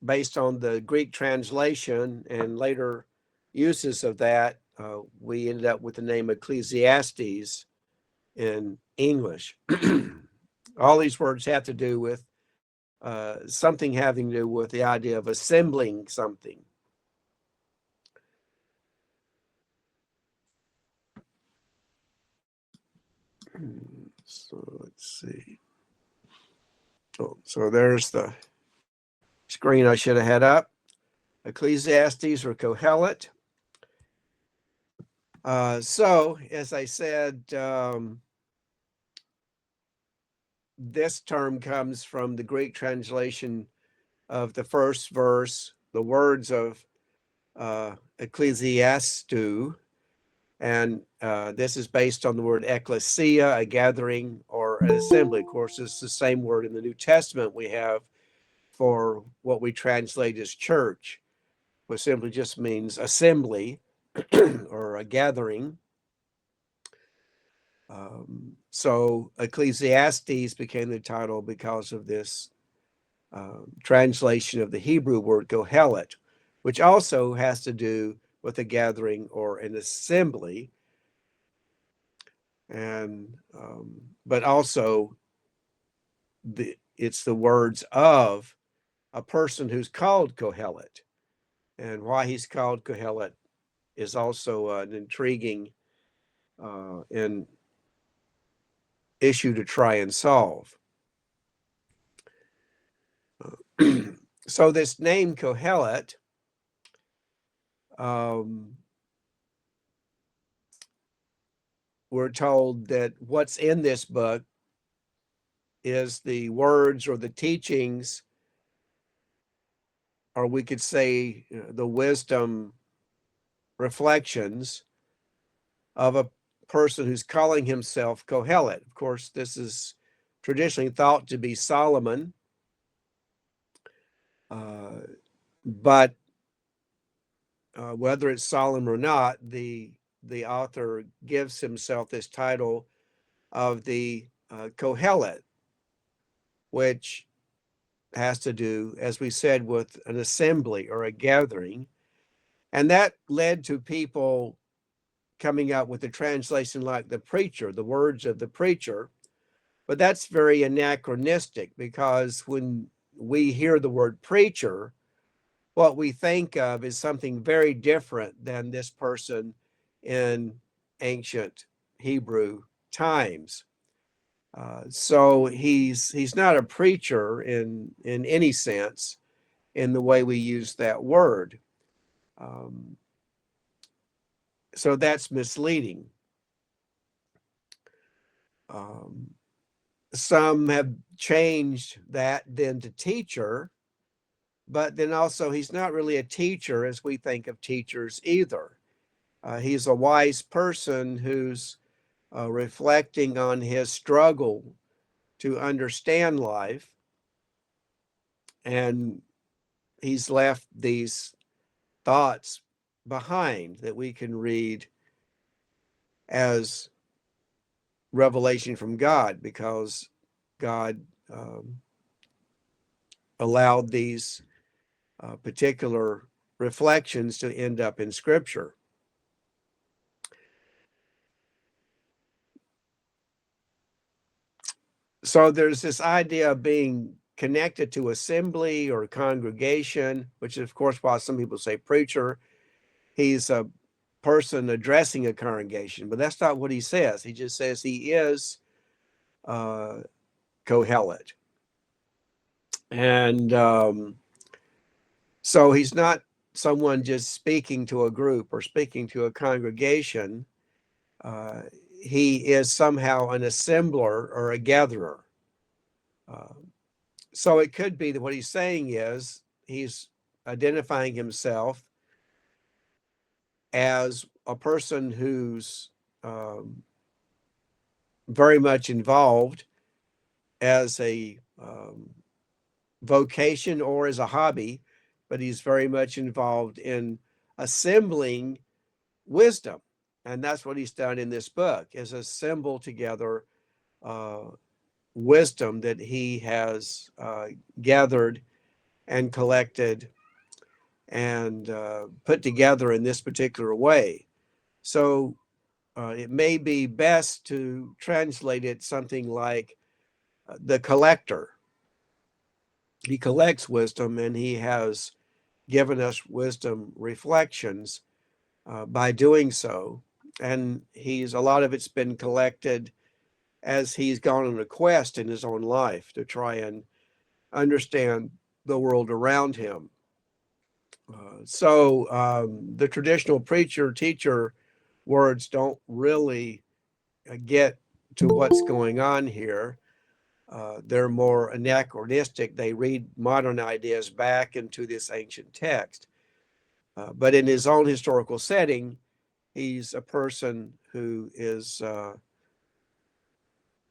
based on the Greek translation and later uses of that, we ended up with the name Ecclesiastes in English. All these words have to do with something having to do with the idea of assembling something. So let's see. Oh, so there's the screen I should have had up. Ecclesiastes or Kohelet. So, as I said, this term comes from the Greek translation of the first verse, the words of Ecclesiastes, and this is based on the word ecclesia, a gathering or an assembly. Of course, it's the same word in the New Testament we have for what we translate as church, which simply just means assembly or a gathering. So Ecclesiastes became the title because of this translation of the Hebrew word Kohelet, which also has to do with a gathering or an assembly, and but also it's the words of a person who's called Kohelet, and why he's called Kohelet is also an intriguing and issue to try and solve. So this name Kohelet, we're told that what's in this book is the words or the teachings, or we could say the wisdom reflections of a person who's calling himself Kohelet. Of course, this is traditionally thought to be Solomon, but whether it's Solomon or not, the author gives himself this title of the Kohelet, which has to do, as we said, with an assembly or a gathering. And that led to people coming out with a translation like the preacher, the words of the preacher. But that's very anachronistic, because when we hear the word preacher, what we think of is something very different than this person in ancient Hebrew times. So he's not a preacher in any sense in the way we use that word. So that's misleading. Some have changed that then to teacher, but then also he's not really a teacher as we think of teachers either. He's a wise person who's reflecting on his struggle to understand life, and he's left these thoughts behind that we can read as revelation from God, because God allowed these particular reflections to end up in Scripture. So there's this idea of being connected to assembly or congregation, which is, of course, why some people say preacher. He's a person addressing a congregation, but that's not what he says. He just says he is Kohelet. And so he's not someone just speaking to a group or speaking to a congregation. He is somehow an assembler or a gatherer. So it could be that what he's saying is he's identifying himself as a person who's very much involved as a vocation or as a hobby, but he's very much involved in assembling wisdom. And that's what he's done in this book, is assemble together wisdom that he has gathered and collected and put together in this particular way. So it may be best to translate it something like the collector. He collects wisdom, and he has given us wisdom reflections by doing so. And a lot of it's been collected as he's gone on a quest in his own life to try and understand the world around him. The traditional preacher teacher words don't really get to what's going on here. They're more anachronistic. They read modern ideas back into this ancient text. But in his own historical setting, he's a person who is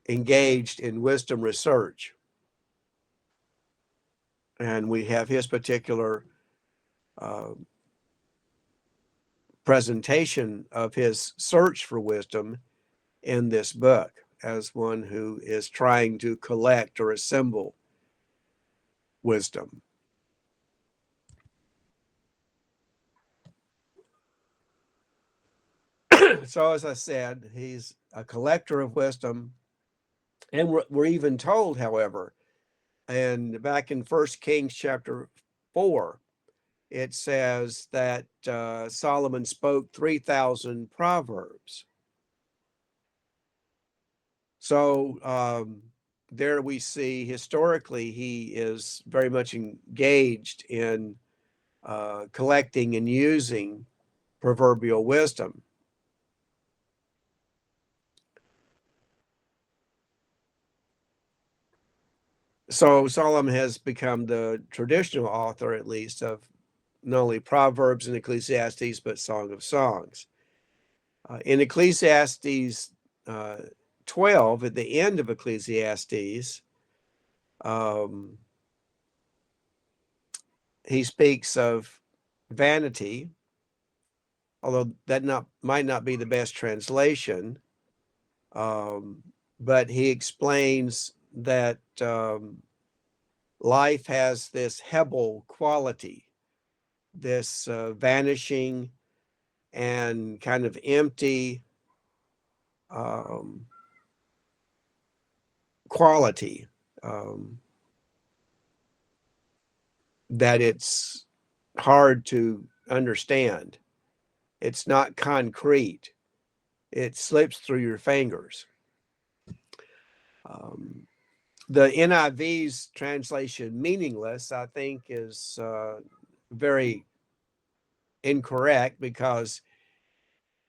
engaged in wisdom research. And we have his particular presentation of his search for wisdom in this book as one who is trying to collect or assemble wisdom. So, as I said, he's a collector of wisdom. And we're even told, however, and back in 1 Kings chapter 4, it says that Solomon spoke 3,000 proverbs. So there we see historically he is very much engaged in collecting and using proverbial wisdom. So Solomon has become the traditional author, at least, of not only Proverbs and Ecclesiastes, but Song of Songs. In Ecclesiastes 12, at the end of Ecclesiastes, he speaks of vanity, although that might not be the best translation. But he explains that life has this Hebel quality, this vanishing and kind of empty quality, that it's hard to understand. It's not concrete. It slips through your fingers. The NIV's translation, meaningless, I think is very incorrect, because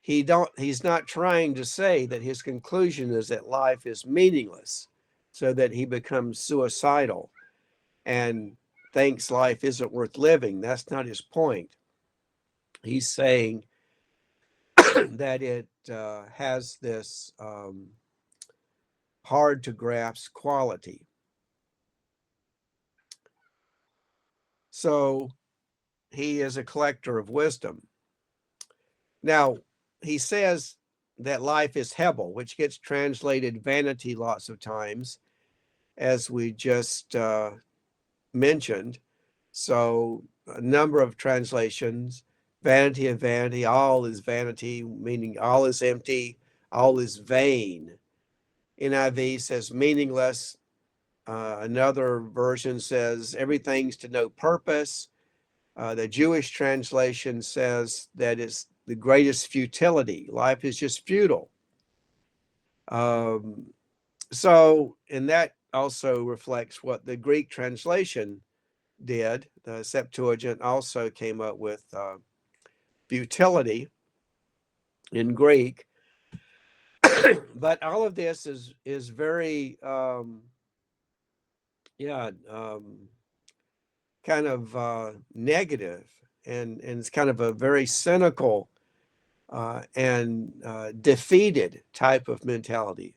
he's not trying to say that his conclusion is that life is meaningless so that he becomes suicidal and thinks life isn't worth living. That's not his point. He's saying that it has this hard to grasp quality. So he is a collector of wisdom. Now, he says that life is Hebel, which gets translated vanity lots of times, as we just mentioned. So a number of translations, vanity of vanity, all is vanity, meaning all is empty, all is vain. NIV says meaningless. Another version says everything's to no purpose. The Jewish translation says that it's the greatest futility. Life is just futile. And that also reflects what the Greek translation did. The Septuagint also came up with futility in Greek. But all of this is very kind of negative, and it's kind of a very cynical and defeated type of mentality.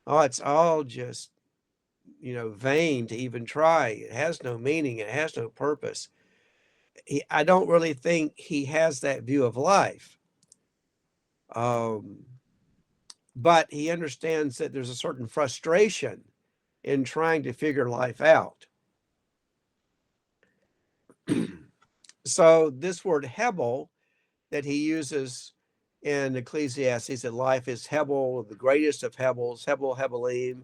Oh, it's all just, vain to even try. It has no meaning. It has no purpose. I don't really think he has that view of life. But he understands that there's a certain frustration in trying to figure life out. So this word Hebel that he uses in Ecclesiastes, that life is Hebel, the greatest of Hebels, Hebel, Hebelim,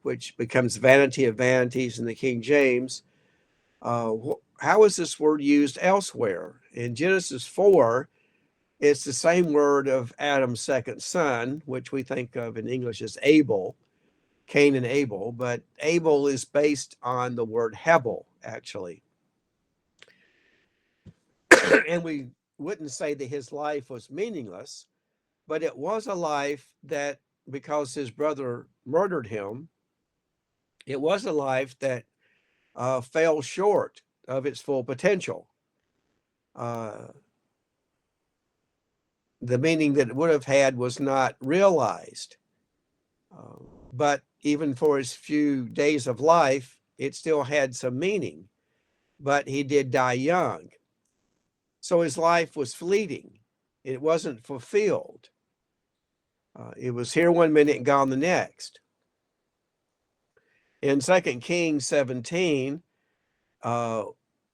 which becomes vanity of vanities in the King James. How is this word used elsewhere? In Genesis 4, it's the same word of Adam's second son, which we think of in English as Abel, Cain and Abel, but Abel is based on the word Hebel, actually. And we wouldn't say that his life was meaningless, but it was a life that, because his brother murdered him, it was a life that fell short of its full potential. The meaning that it would have had was not realized. But even for his few days of life, it still had some meaning. But he did die young. So his life was fleeting. It wasn't fulfilled. It was here one minute and gone the next. In 2 Kings 17,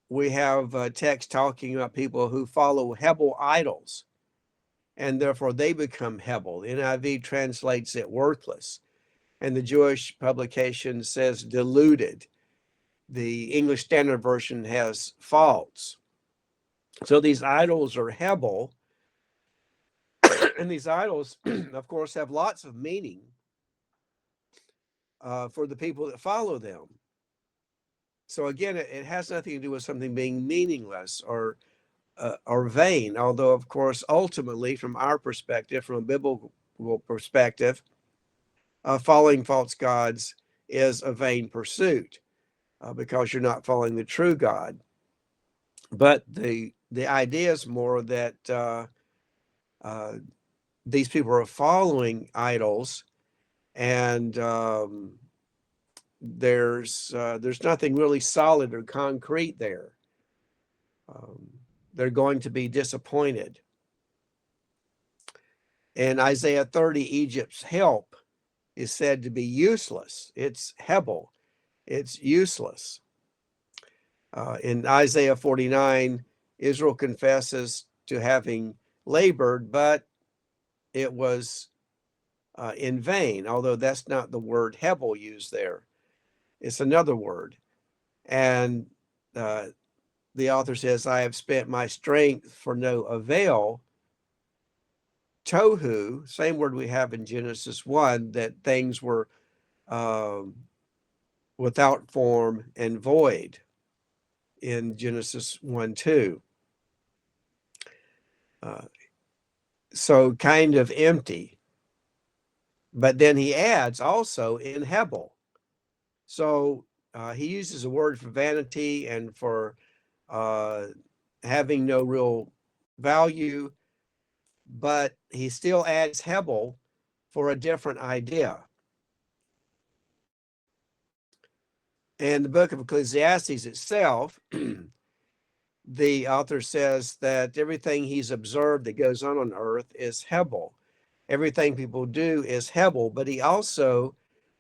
we have a text talking about people who follow Hebel idols, and therefore they become Hebel. NIV translates it worthless, and the Jewish publication says deluded. The English Standard Version has false. So these idols are Hebel, and these idols, of course, have lots of meaning for the people that follow them. So again, it has nothing to do with something being meaningless or vain, although, of course, ultimately, from our perspective, from a biblical perspective, following false gods is a vain pursuit because you're not following the true God. But the idea is more that these people are following idols, and there's nothing really solid or concrete there. They're going to be disappointed. In Isaiah 30, Egypt's help is said to be useless. It's Hebel. It's useless. In Isaiah 49, Israel confesses to having labored, but it was in vain, although that's not the word Hebel used there. It's another word. And the author says, I have spent my strength for no avail. Tohu, same word we have in Genesis 1, that things were without form and void in Genesis 1:2. So kind of empty. But then he adds also in Hebel. So he uses a word for vanity and for having no real value, but he still adds Hebel for a different idea. In the book of Ecclesiastes itself, the author says that everything he's observed that goes on earth is Hebel. Everything people do is Hebel, but he also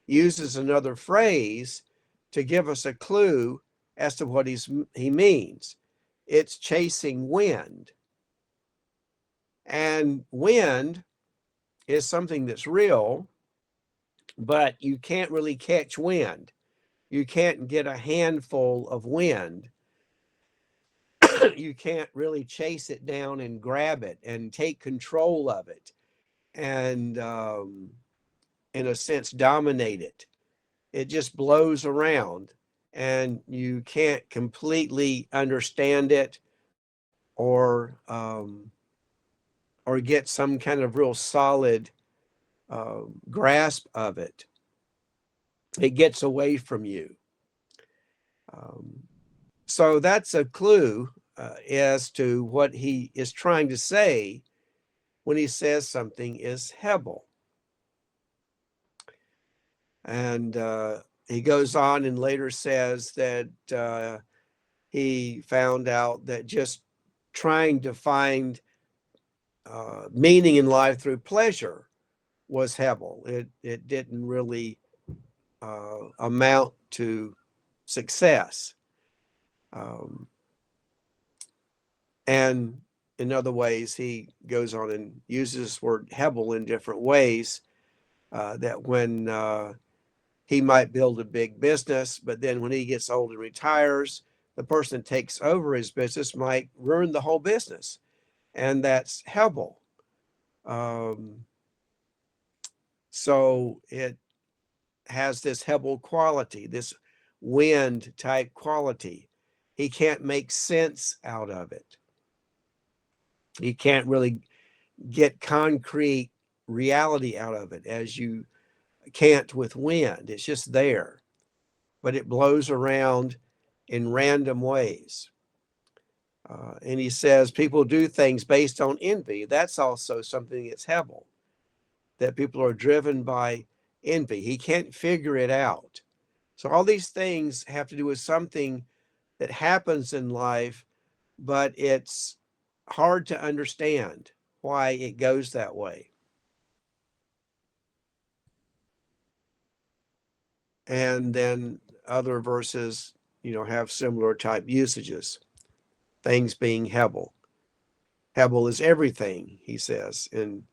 uses another phrase to give us a clue as to what he means. It's chasing wind. And wind is something that's real, but you can't really catch wind. You can't get a handful of wind. You can't really chase it down and grab it and take control of it and, in a sense, dominate it. It just blows around and you can't completely understand it or get some kind of real solid grasp of it. It gets away from you. So that's a clue as to what he is trying to say when he says something is Hebel. And he goes on and later says that he found out that just trying to find meaning in life through pleasure was Hebel. It didn't really amount to success. And in other ways, he goes on and uses this word Hebel in different ways, that when he might build a big business, but then when he gets old and retires, the person that takes over his business might ruin the whole business. And that's Hebel. Um, so it has this Hebel quality, this wind type quality. He can't make sense out of it. He can't really get concrete reality out of it as you can't with wind. It's just there, but it blows around in random ways. And he says people do things based on envy. That's also something that's Hebel, that people are driven by envy. He can't figure it out. So all these things have to do with something that happens in life, but it's hard to understand why it goes that way. And then other verses, have similar type usages, things being Hebel. Hebel is everything, he says in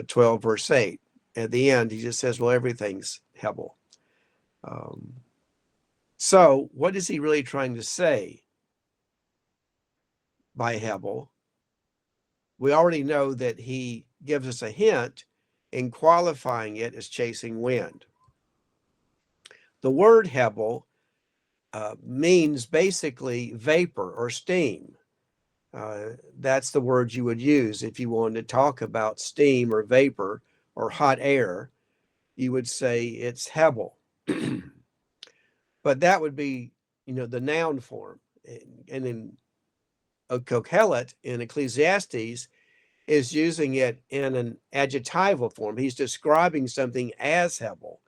12 verse 8. At the end, he just says, well, everything's Hebel. So what is he really trying to say by Hebel? We already know that he gives us a hint in qualifying it as chasing wind. The word Hebel means basically vapor or steam. That's the word you would use if you wanted to talk about steam or vapor or hot air. You would say it's Hebel. But that would be, the noun form. And in Kohelet in Ecclesiastes is using it in an adjectival form. He's describing something as Hebel,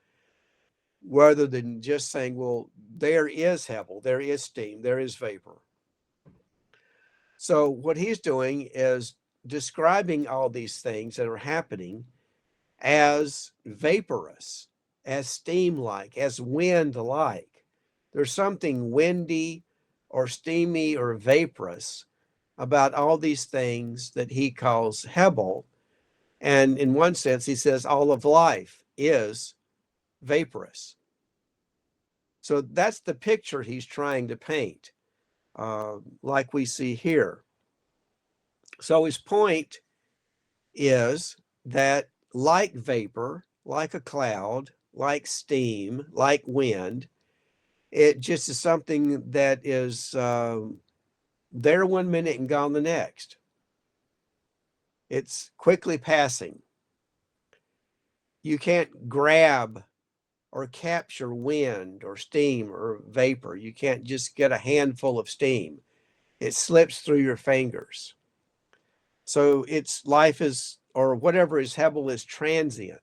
rather than just saying, well, there is Hebel, there is steam, there is vapor. So what he's doing is describing all these things that are happening as vaporous, as steam-like, as wind-like. There's something windy or steamy or vaporous about all these things that he calls Hebel. And in one sense, he says all of life is vaporous. So that's the picture he's trying to paint, like we see here. So his point is that like vapor, like a cloud, like steam, like wind, it just is something that is there 1 minute and gone the next. It's quickly passing. You can't grab or capture wind or steam or vapor. You can't just get a handful of steam. It slips through your fingers. So its life is, or whatever is Hebel, is transient.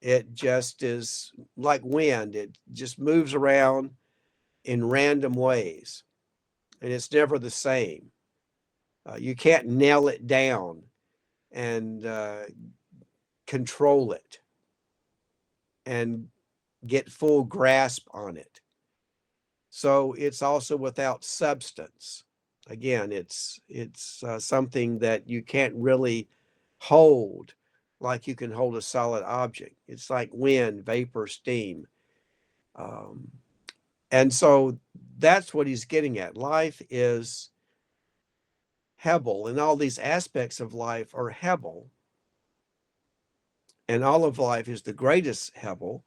It just is like wind. It just moves around in random ways, and it's never the same. You can't nail it down and control it and get full grasp on it. So it's also without substance. Again, it's something that you can't really hold like you can hold a solid object. It's like wind, vapor, steam. And so that's what he's getting at. Life is Hebel, and all these aspects of life are Hebel. And all of life is the greatest Hebel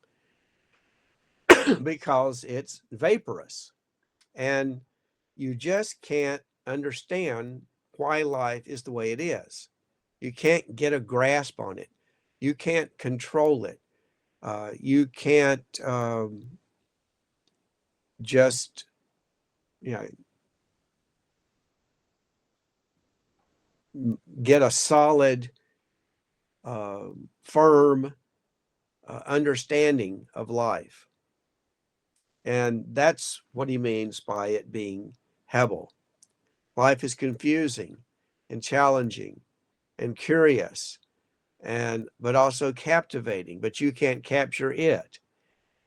because it's vaporous. And you just can't understand why life is the way it is. You can't get a grasp on it. You can't control it. You can't just, get a solid, firm understanding of life. And that's what he means by it being Hebel. Life is confusing and challenging and curious, but also captivating, but you can't capture it,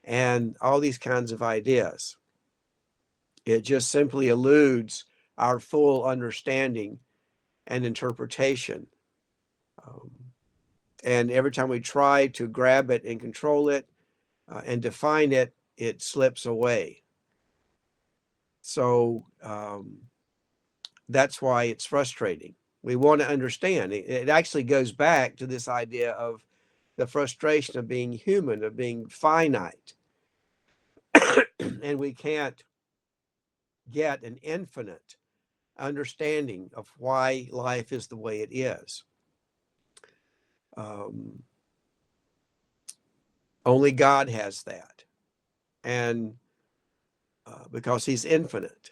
and all these kinds of ideas. It just simply eludes our full understanding and interpretation. Um, and every time we try to grab it and control it and define it, it slips away. So that's why it's frustrating. We want to understand. It actually goes back to this idea of the frustration of being human, of being finite. And we can't get an infinite understanding of why life is the way it is. Only God has that. And because he's infinite,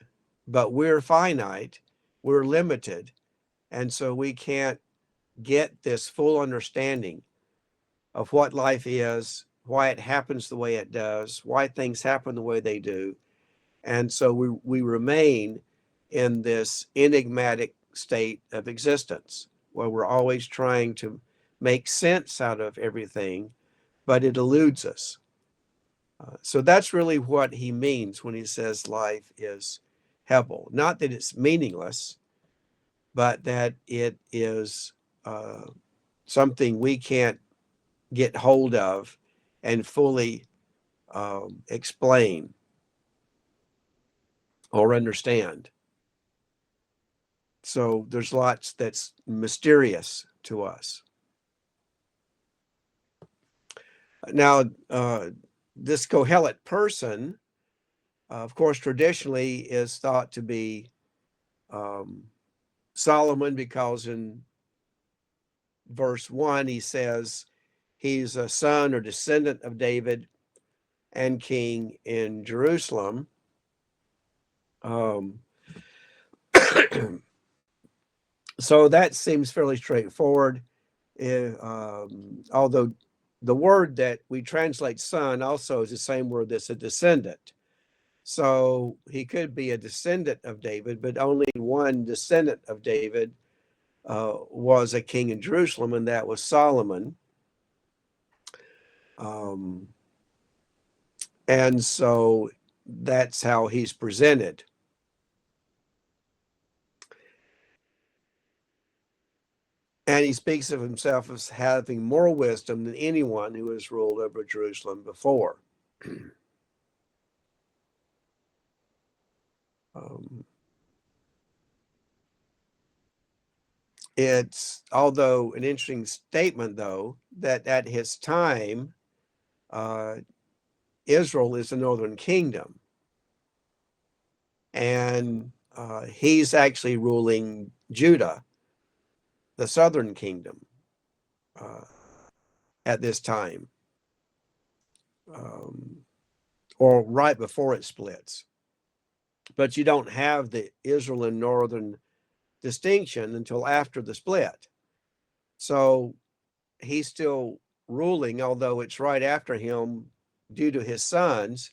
but we're finite, we're limited. And so we can't get this full understanding of what life is, why it happens the way it does, why things happen the way they do. And so we remain in this enigmatic state of existence where we're always trying to make sense out of everything, but it eludes us. So that's really what he means when he says life is Hebel. Not that it's meaningless, but that it is something we can't get hold of and fully explain or understand. So there's lots that's mysterious to us. Now, this Kohelet person, of course, traditionally is thought to be Solomon, because in verse 1 he says he's a son or descendant of David and king in Jerusalem. So that seems fairly straightforward. Although the word that we translate son also is the same word that's a descendant. So he could be a descendant of David, but only one descendant of David was a king in Jerusalem, and that was Solomon. And so that's how he's presented. And he speaks of himself as having more wisdom than anyone who has ruled over Jerusalem before. It's, although an interesting statement, though, that at his time, Israel is the northern kingdom. And he's actually ruling Judah, the southern kingdom, at this time, or right before it splits. But you don't have the Israel and northern distinction until after the split. So he's still ruling, although it's right after him, due to his sons,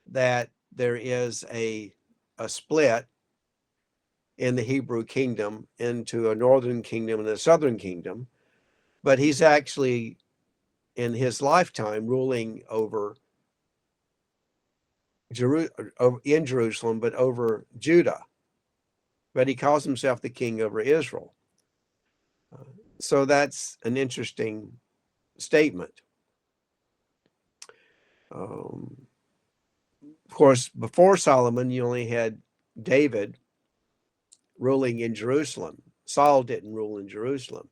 that there is a split in the Hebrew kingdom into a northern kingdom and a southern kingdom. But he's actually, in his lifetime, ruling over in Jerusalem, but over Judah. But he calls himself the king over Israel. So that's an interesting statement. Of course, before Solomon, you only had David ruling in Jerusalem. Saul didn't rule in Jerusalem.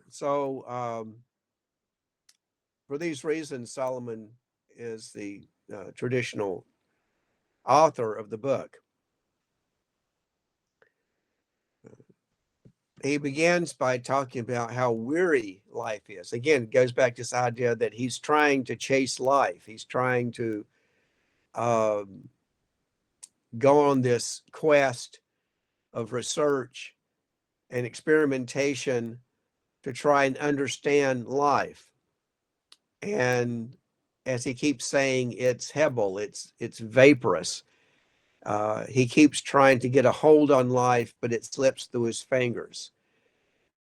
So for these reasons, Solomon is the traditional author of the book. He begins by talking about how weary life is. Again, it goes back to this idea that he's trying to chase life. He's trying to go on this quest of research and experimentation to try and understand life. And as he keeps saying, it's Hebel, it's vaporous. He keeps trying to get a hold on life, but it slips through his fingers.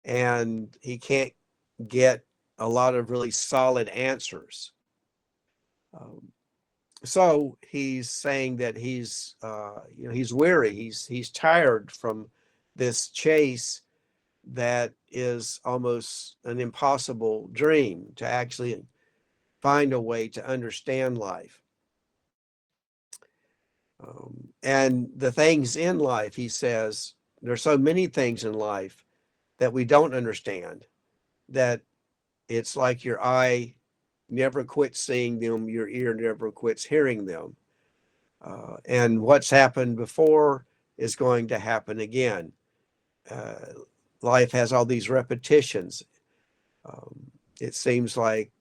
And he can't get a lot of really solid answers. So he's saying that he's weary, he's tired from this chase that is almost an impossible dream to actually find a way to understand life. And the things in life, he says, there's so many things in life that we don't understand, that it's like your eye never quits seeing them, your ear never quits hearing them. And what's happened before is going to happen again. Uh, Life has all these repetitions. It seems like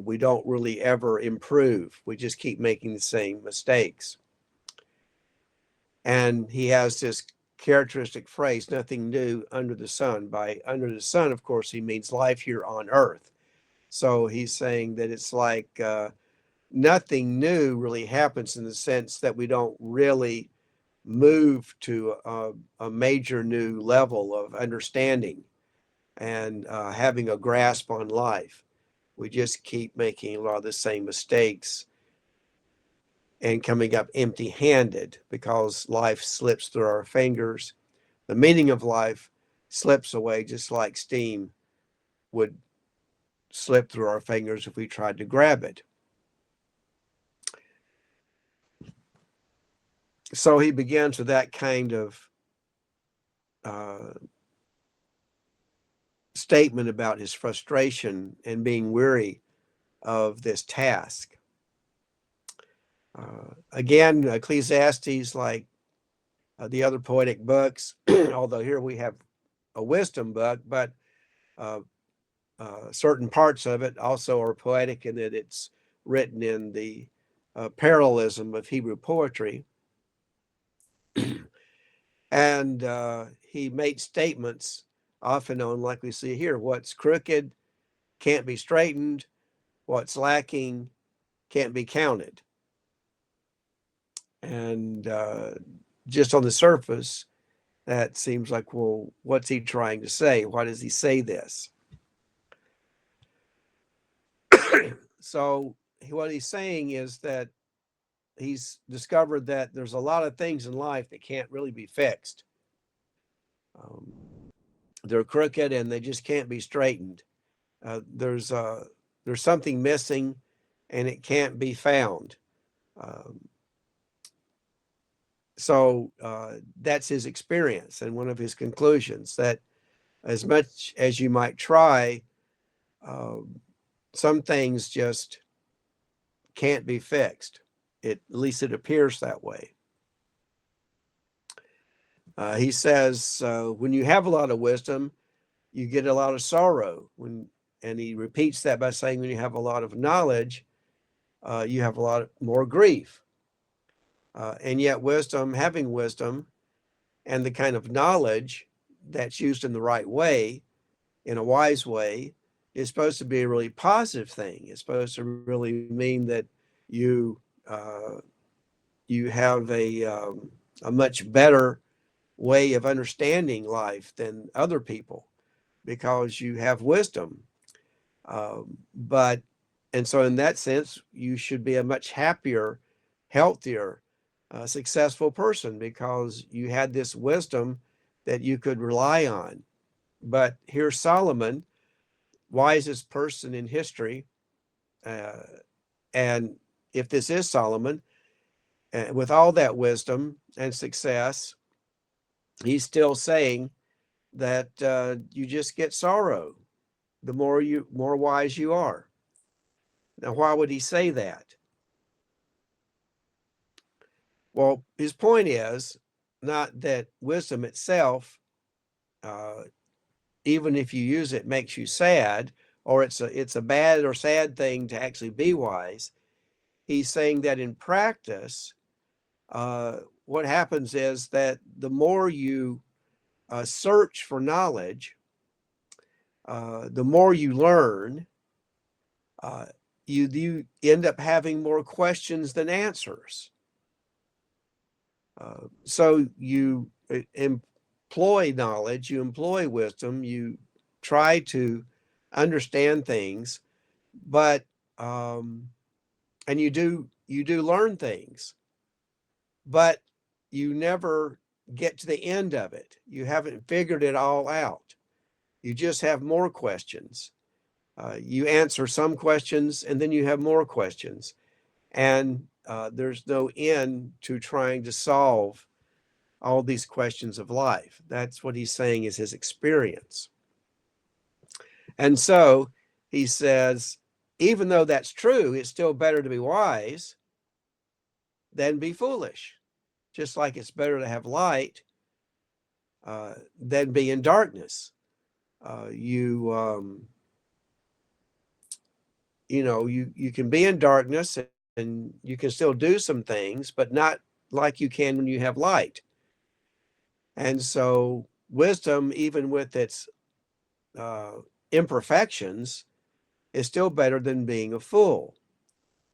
we don't really ever improve. We just keep making the same mistakes. And he has this characteristic phrase, nothing new under the sun. By under the sun, of course, he means life here on earth. So he's saying that it's like nothing new really happens, in the sense that we don't really move to a major new level of understanding and having a grasp on life. We just keep making a lot of the same mistakes and coming up empty handed, because life slips through our fingers. The meaning of life slips away just like steam would slip through our fingers if we tried to grab it. So he begins with that kind of uh, statement about his frustration and being weary of this task. Again, Ecclesiastes, like the other poetic books, although here we have a wisdom book, but uh, certain parts of it also are poetic in that it's written in the parallelism of Hebrew poetry. And he made statements off and on, like we see here: what's crooked can't be straightened, what's lacking can't be counted. And just on the surface, that seems like, well, what's he trying to say? Why does he say this? So what he's saying is that he's discovered that there's a lot of things in life that can't really be fixed. Um, they're crooked and they just can't be straightened. There's something missing, and it can't be found. Um, so that's his experience, and one of his conclusions, that as much as you might try, uh, some things just can't be fixed. At least it appears that way. He says, when you have a lot of wisdom, you get a lot of sorrow. And he repeats that by saying, when you have a lot of knowledge, you have a lot more grief. And yet having wisdom and the kind of knowledge that's used in the right way, in a wise way, is supposed to be a really positive thing. It's supposed to really mean that you you have a much better way of understanding life than other people, because you have wisdom. But and so in that sense, you should be a much happier, healthier, successful person, because you had this wisdom that you could rely on. But here's Solomon, wisest person in history, uh, and if this is Solomon, with all that wisdom and success, he's still saying that you just get sorrow the more wise you are. Now, why would he say that? Well, his point is not that wisdom itself, uh, even if you use it, makes you sad, or it's a bad or sad thing to actually be wise. He's saying that in practice, what happens is that the more you search for knowledge, the more you learn, uh, you end up having more questions than answers. So you employ knowledge, you employ wisdom, you try to understand things, but and you do you do learn things, but you never get to the end of it. You haven't figured it all out. You just have more questions. You answer some questions and then you have more questions. And there's no end to trying to solve all these questions of life. That's what he's saying is his experience. And so he says, even though that's true, it's still better to be wise than be foolish. Just like it's better to have light than be in darkness. You can be in darkness and you can still do some things, but not like you can when you have light. And so wisdom, even with its imperfections, is still better than being a fool,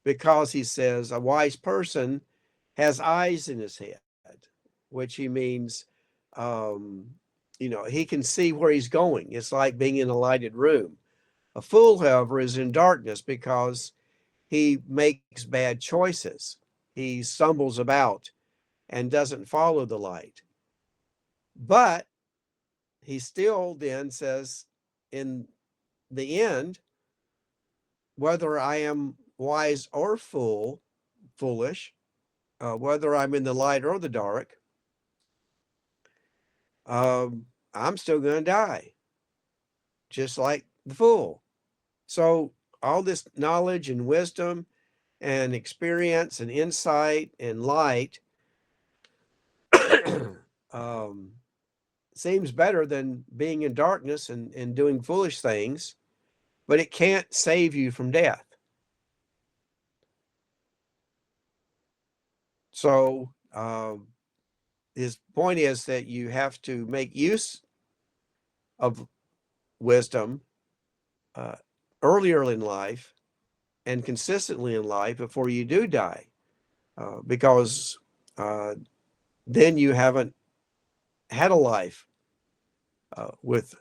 because he says a wise person has eyes in his head, which he means, he can see where he's going. It's like being in a lighted room. A fool, however, is in darkness because he makes bad choices. He stumbles about and doesn't follow the light. But he still then says, in the end, whether I am wise or foolish, whether I'm in the light or the dark, I'm still going to die, just like the fool. So all this knowledge and wisdom and experience and insight and light seems better than being in darkness and doing foolish things, but it can't save you from death. So his point is that you have to make use of wisdom earlier in life and consistently in life before you do die, because then you haven't had a life with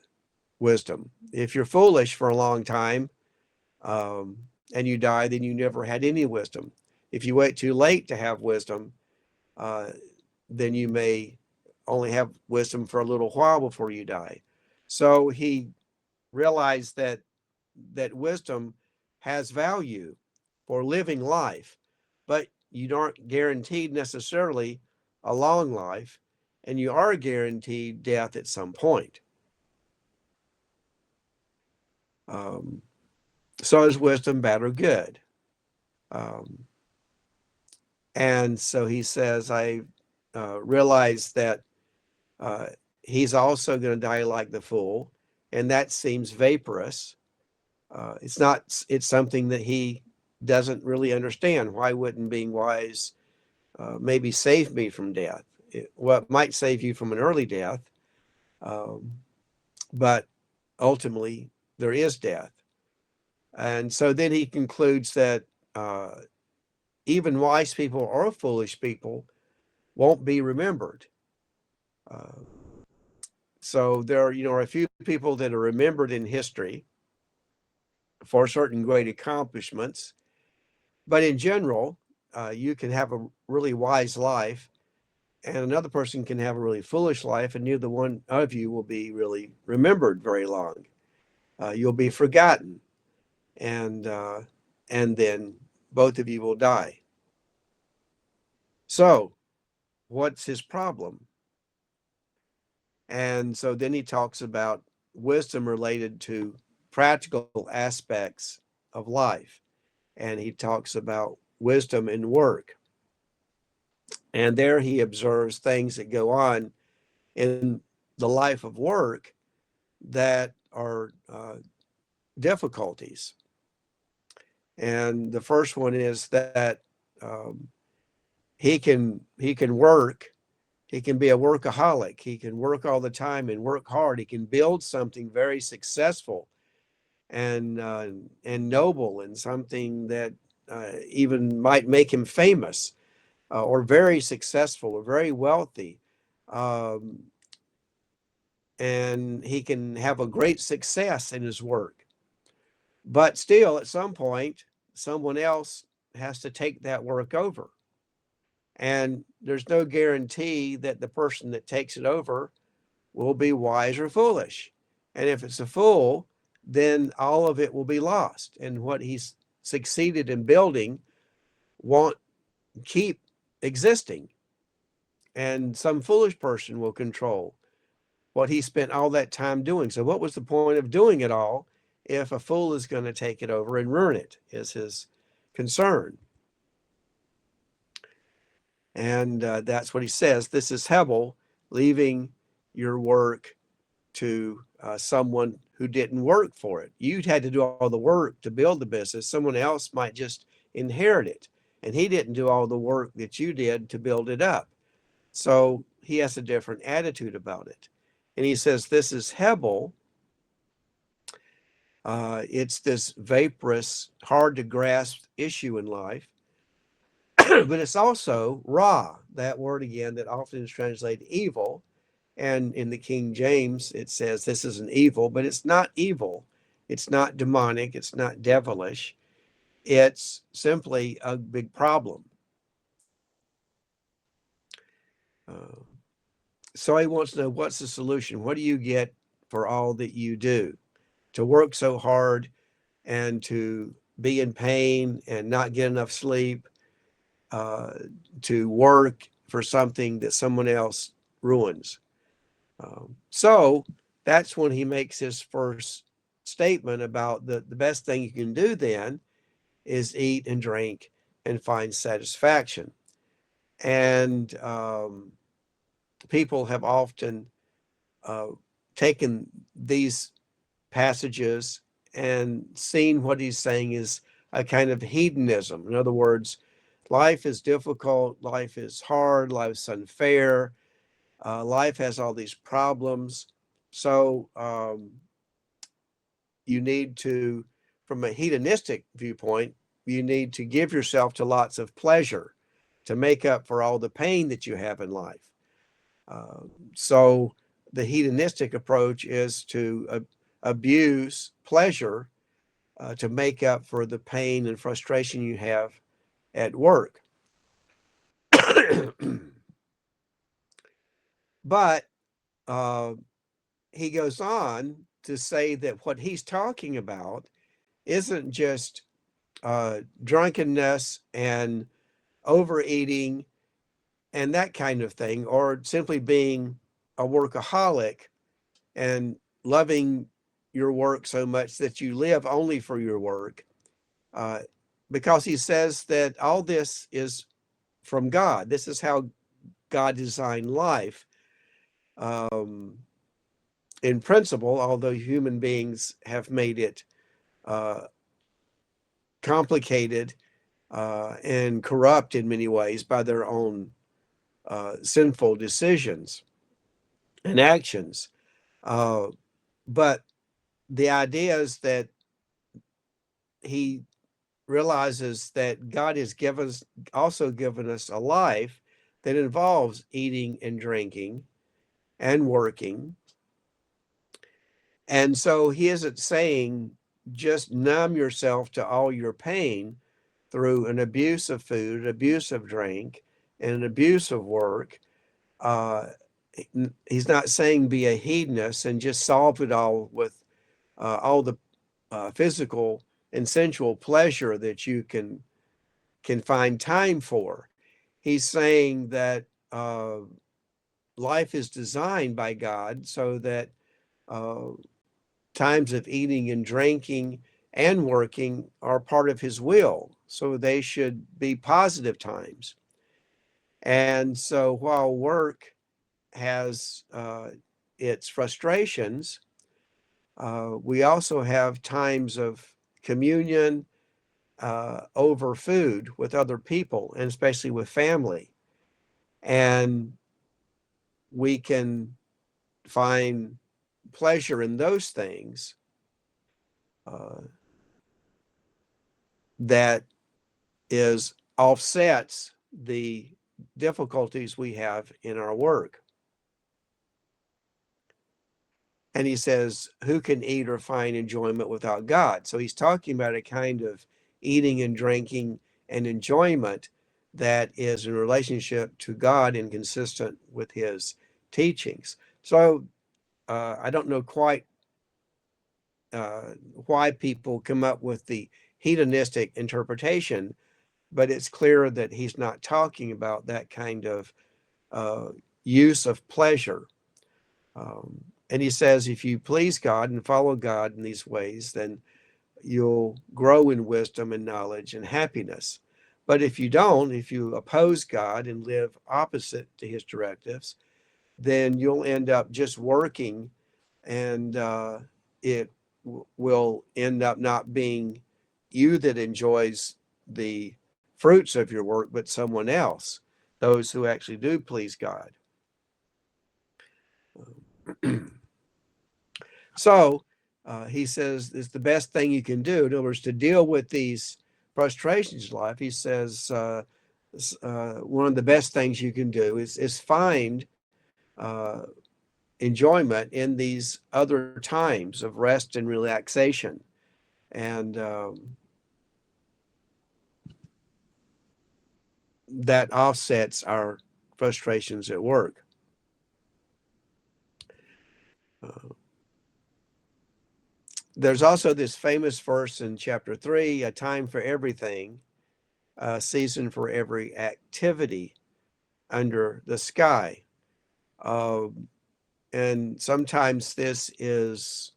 wisdom. If you're foolish for a long time and you die, then you never had any wisdom. If you wait too late to have wisdom, then you may only have wisdom for a little while before you die. So he realized that wisdom has value for living life, but you aren't guaranteed necessarily a long life, and you are guaranteed death at some point. So is wisdom bad or good? And so he says, I realize that he's also going to die like the fool, and that seems vaporous. It's something that he doesn't really understand. Why wouldn't being wise maybe save me from death? It might save you from an early death, but ultimately there is death. And so then he concludes that even wise people or foolish people won't be remembered. So there are a few people that are remembered in history for certain great accomplishments, but in general, you can have a really wise life and another person can have a really foolish life, and neither one of you will be really remembered very long. You'll be forgotten, and then both of you will die. So what's his problem? And so then he talks about wisdom related to practical aspects of life. And he talks about wisdom in work. And there he observes things that go on in the life of work that are difficulties. And the first one is that he can work. He can be a workaholic. He can work all the time and work hard. He can build something very successful and noble, and something that even might make him famous or very successful or very wealthy. And he can have a great success in his work. But still, at some point, someone else has to take that work over. And there's no guarantee that the person that takes it over will be wise or foolish. And if it's a fool, then all of it will be lost. And what he's succeeded in building won't keep existing. And some foolish person will control what he spent all that time doing. So, what was the point of doing it all if a fool is going to take it over and ruin it? Is his concern. And that's what he says. This is Hebel leaving your work to someone who didn't work for it. You had to do all the work to build the business. Someone else might just inherit it. And he didn't do all the work that you did to build it up. So he has a different attitude about it. And he says, this is Hebel. It's this vaporous, hard to grasp issue in life. But it's also Ra, that word again that often is translated evil. And in the King James, it says this is an evil, but it's not evil. It's not demonic. It's not devilish. It's simply a big problem. So he wants to know, what's the solution? What do you get for all that you do? To work so hard and to be in pain and not get enough sleep, to work for something that someone else ruins. So that's when he makes his first statement about the best thing you can do then is eat and drink and find satisfaction. And people have often taken these passages and seen what he's saying is a kind of hedonism. In other words, life is difficult, life is hard, life's unfair, life has all these problems. So you need to, from a hedonistic viewpoint, you need to give yourself to lots of pleasure to make up for all the pain that you have in life. So the hedonistic approach is to abuse pleasure to make up for the pain and frustration you have at work. But he goes on to say that what he's talking about isn't just drunkenness and overeating and that kind of thing, or simply being a workaholic and loving your work so much that you live only for your work, because he says that all this is from God. This is how God designed life. In principle, although human beings have made it complicated and corrupt in many ways by their own sinful decisions and actions. But the idea is that he realizes that God has also given us a life that involves eating and drinking and working. And so he isn't saying just numb yourself to all your pain through an abuse of food, an abuse of drink, and an abuse of work. He's not saying be a hedonist and just solve it all with all the physical and sensual pleasure that you can find time for. He's saying that life is designed by God so that times of eating and drinking and working are part of his will. So they should be positive times. And so while work has its frustrations, we also have times of communion over food with other people, and especially with family. And we can find pleasure in those things that is offsets the difficulties we have in our work. And he says, who can eat or find enjoyment without God? So he's talking about a kind of eating and drinking and enjoyment that is in relationship to God and consistent with his teachings. So I don't know quite why people come up with the hedonistic interpretation, but it's clear that he's not talking about that kind of uh, use of pleasure. And he says, if you please God and follow God in these ways, then you'll grow in wisdom and knowledge and happiness. But if you don't, if you oppose God and live opposite to his directives, then you'll end up just working, and it will end up not being you that enjoys the fruits of your work, but someone else, those who actually do please God. So he says it's the best thing you can do. In other words, to deal with these frustrations in life, he says one of the best things you can do is find uh, enjoyment in these other times of rest and relaxation. And that offsets our frustrations at work. Uh, there's also this famous verse in chapter 3, a time for everything, a season for every activity under the sky. Uh, and sometimes this is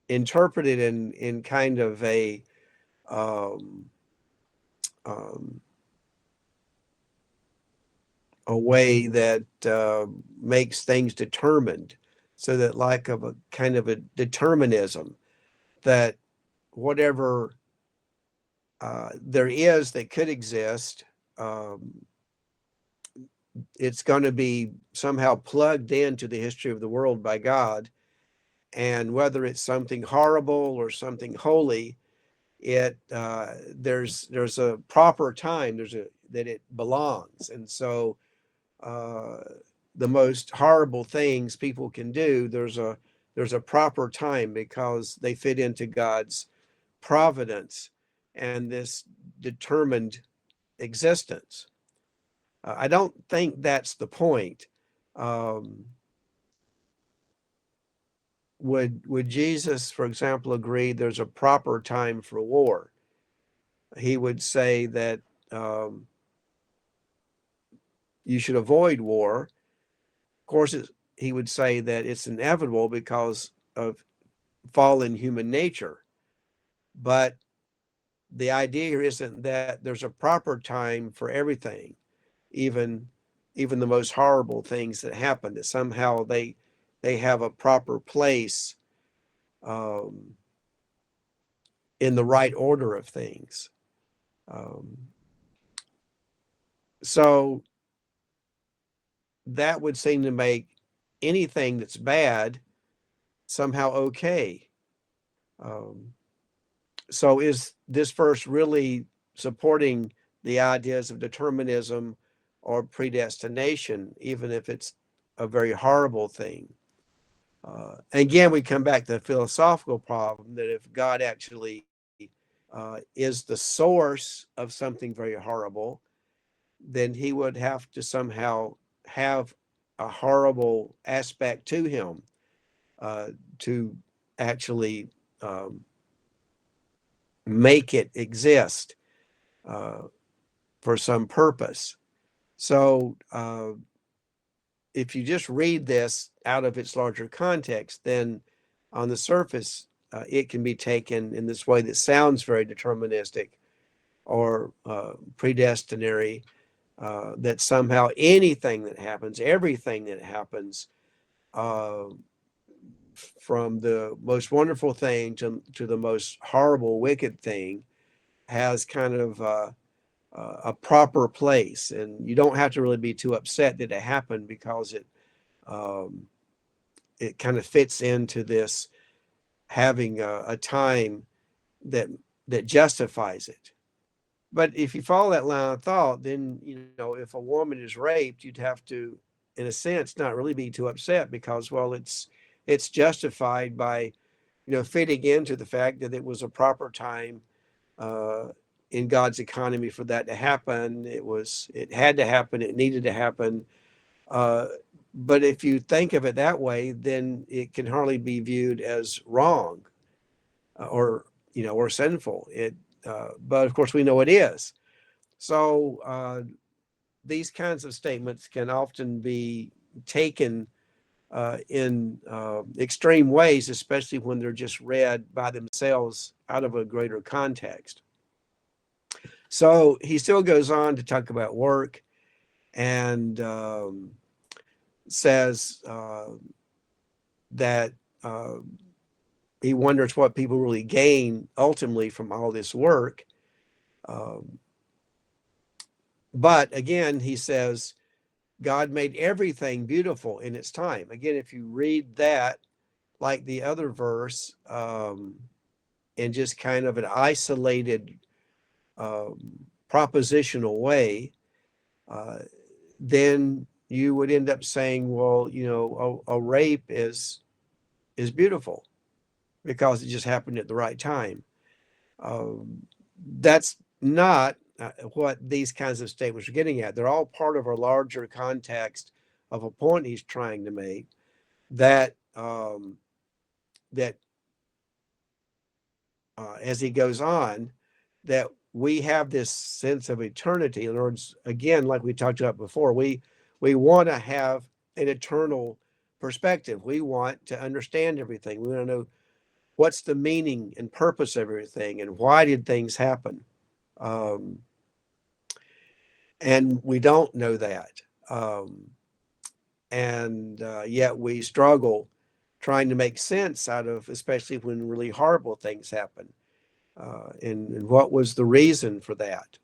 interpreted in kind of um, um, a way that makes things determined, so that like of a kind of a determinism that whatever there is that could exist, um, it's going to be somehow plugged into the history of the world by God. And whether it's something horrible or something holy, it there's a proper time, there's a that it belongs. And so uh, the most horrible things people can do, there's a proper time because they fit into God's providence and this determined existence. I don't think that's the point. Um, would Jesus, for example, agree there's a proper time for war? He would say that um, you should avoid war. Of course, he would say that it's inevitable because of fallen human nature. But the idea here isn't that there's a proper time for everything, even even the most horrible things that happen. That somehow they have a proper place um, in the right order of things. Um, so that would seem to make anything that's bad somehow okay. Um, so is this verse really supporting the ideas of determinism or predestination, even if it's a very horrible thing? Again, we come back to the philosophical problem that if God actually is the source of something very horrible, then he would have to somehow have a horrible aspect to him uh, to actually um, make it exist uh, for some purpose. So if you just read this out of its larger context, then on the surface, it can be taken in this way that sounds very deterministic or predestinary, that somehow anything that happens, everything that happens, uh, from the most wonderful thing to the most horrible, wicked thing, has kind of a proper place. And you don't have to really be too upset that it happened because um, it kind of fits into this having a time that that justifies it. But if you follow that line of thought, then if a woman is raped, you'd have to, in a sense, not really be too upset because, well, it's justified by fitting into the fact that it was a proper time uh, in God's economy for that to happen. It had to happen. It needed to happen. Uh, but if you think of it that way, then it can hardly be viewed as wrong or or sinful. But of course, we know it is. So these kinds of statements can often be taken in extreme ways, especially when they're just read by themselves out of a greater context. So he still goes on to talk about work and says that he wonders what people really gain ultimately from all this work. But again, he says, God made everything beautiful in its time. Again, if you read that like the other verse in just kind of an isolated propositional way, then you would end up saying, well, a rape is beautiful because it just happened at the right time. That's not what these kinds of statements are getting at. They're all part of a larger context of a point he's trying to make that that as he goes on, that we have this sense of eternity. In other words, again, like we talked about before, we want to have an eternal perspective. We want to understand everything. We want to know what's the meaning and purpose of everything and why did things happen. And we don't know that. And yet we struggle trying to make sense out of, especially when really horrible things happen. And what was the reason for that?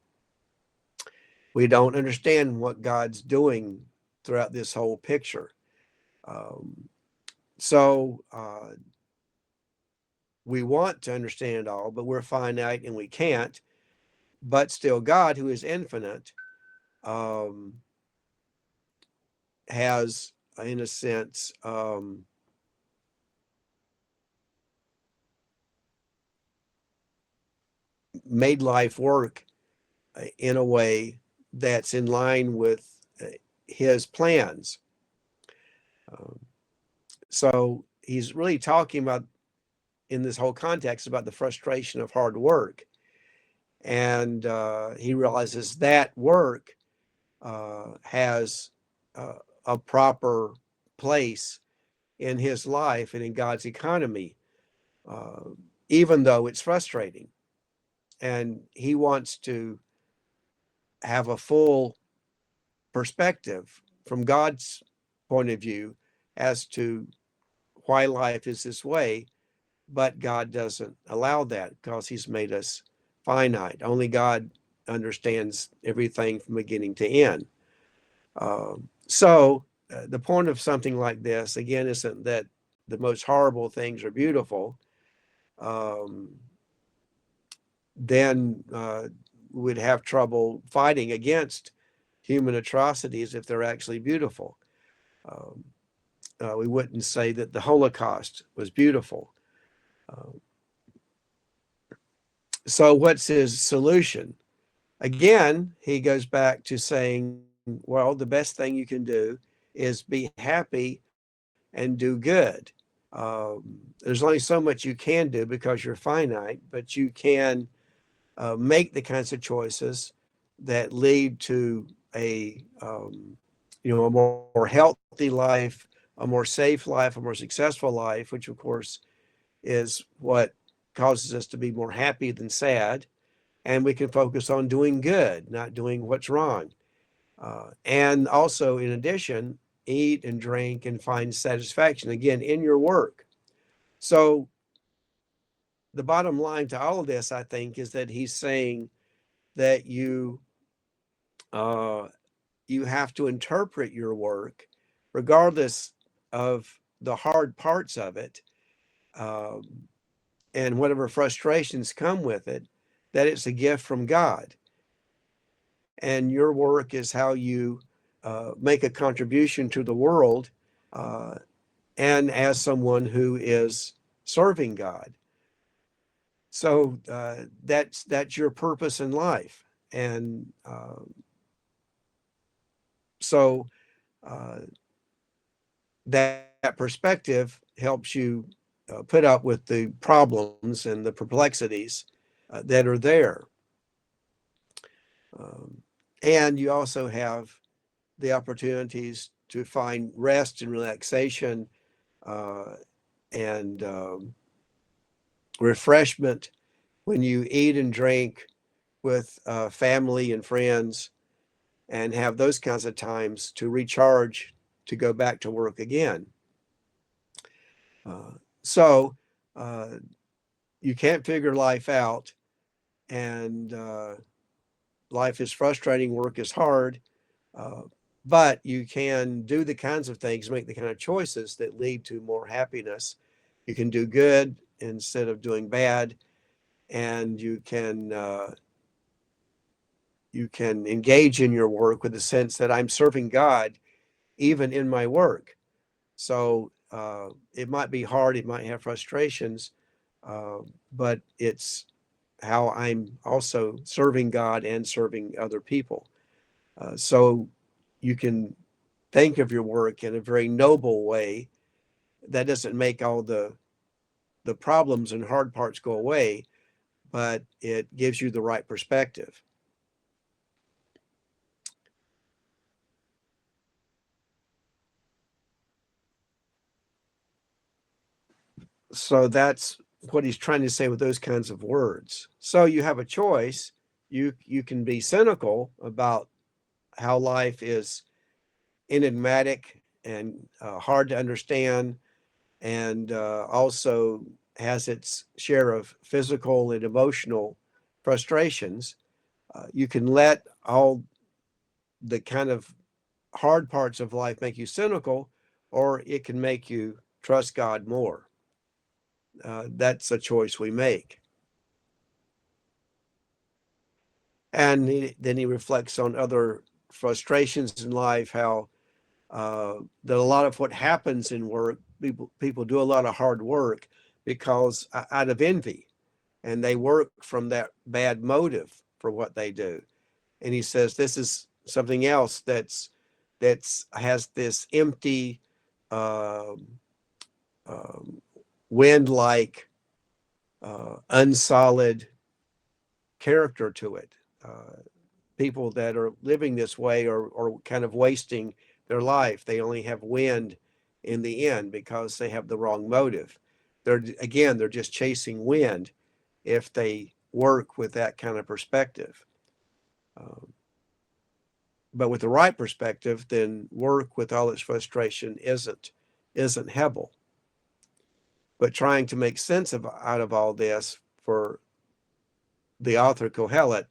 We don't understand what God's doing throughout this whole picture. So we want to understand it all, but we're finite and we can't. But still, God, who is infinite, has, in a sense, made life work in a way that's in line with his plans. So he's really talking about, in this whole context, about the frustration of hard work. And he realizes that work has a proper place in his life and in God's economy, even though it's frustrating. And he wants to have a full perspective from God's point of view as to why life is this way, but God doesn't allow that because he's made us finite. Only God understands everything from beginning to end. So the point of something like this, again, isn't that the most horrible things are beautiful. Then we'd have trouble fighting against human atrocities if they're actually beautiful. We wouldn't say that the Holocaust was beautiful. So what's his solution? Again, he goes back to saying, well, the best thing you can do is be happy and do good. There's only so much you can do because you're finite, but you can make the kinds of choices that lead to a more healthy life, a more safe life, a more successful life, which of course is what causes us to be more happy than sad. And we can focus on doing good, not doing what's wrong. And also, in addition, eat and drink and find satisfaction, again, in your work. So the bottom line to all of this, I think, is that he's saying that you have to interpret your work, regardless of the hard parts of it, and whatever frustrations come with it, that it's a gift from God. And your work is how you make a contribution to the world, and as someone who is serving God. So that's your purpose in life. And so uh, that perspective helps you put up with the problems and the perplexities that are there. Um, and you also have the opportunities to find rest and relaxation uh, and refreshment when you eat and drink with family and friends and have those kinds of times to recharge to go back to work again. Uh, so uh, you can't figure life out, and life is frustrating, work is hard, uh, but you can do the kinds of things, make the kind of choices that lead to more happiness. You can do good instead of doing bad, and you can engage in your work with the sense that I'm serving God even in my work. So it might be hard, it might have frustrations, uh, but it's how I'm also serving God and serving other people. So you can think of your work in a very noble way. That doesn't make all the problems and hard parts go away, but it gives you the right perspective. So that's what he's trying to say with those kinds of words. So you have a choice. You can be cynical about how life is enigmatic and hard to understand, and also has its share of physical and emotional frustrations. You can let all the kind of hard parts of life make you cynical, or it can make you trust God more. That's a choice we make. And then he reflects on other frustrations in life, how that a lot of what happens in work, people do a lot of hard work because out of envy, and they work from that bad motive for what they do. And he says this is something else that's has this empty, um, um, wind like, unsolid character to it. People that are living this way are kind of wasting their life. They only have wind in the end because they have the wrong motive. They're just chasing wind if they work with that kind of perspective. Um, but with the right perspective, then work with all its frustration isn't Hebel. But trying to make sense of out of all this for the author Kohelet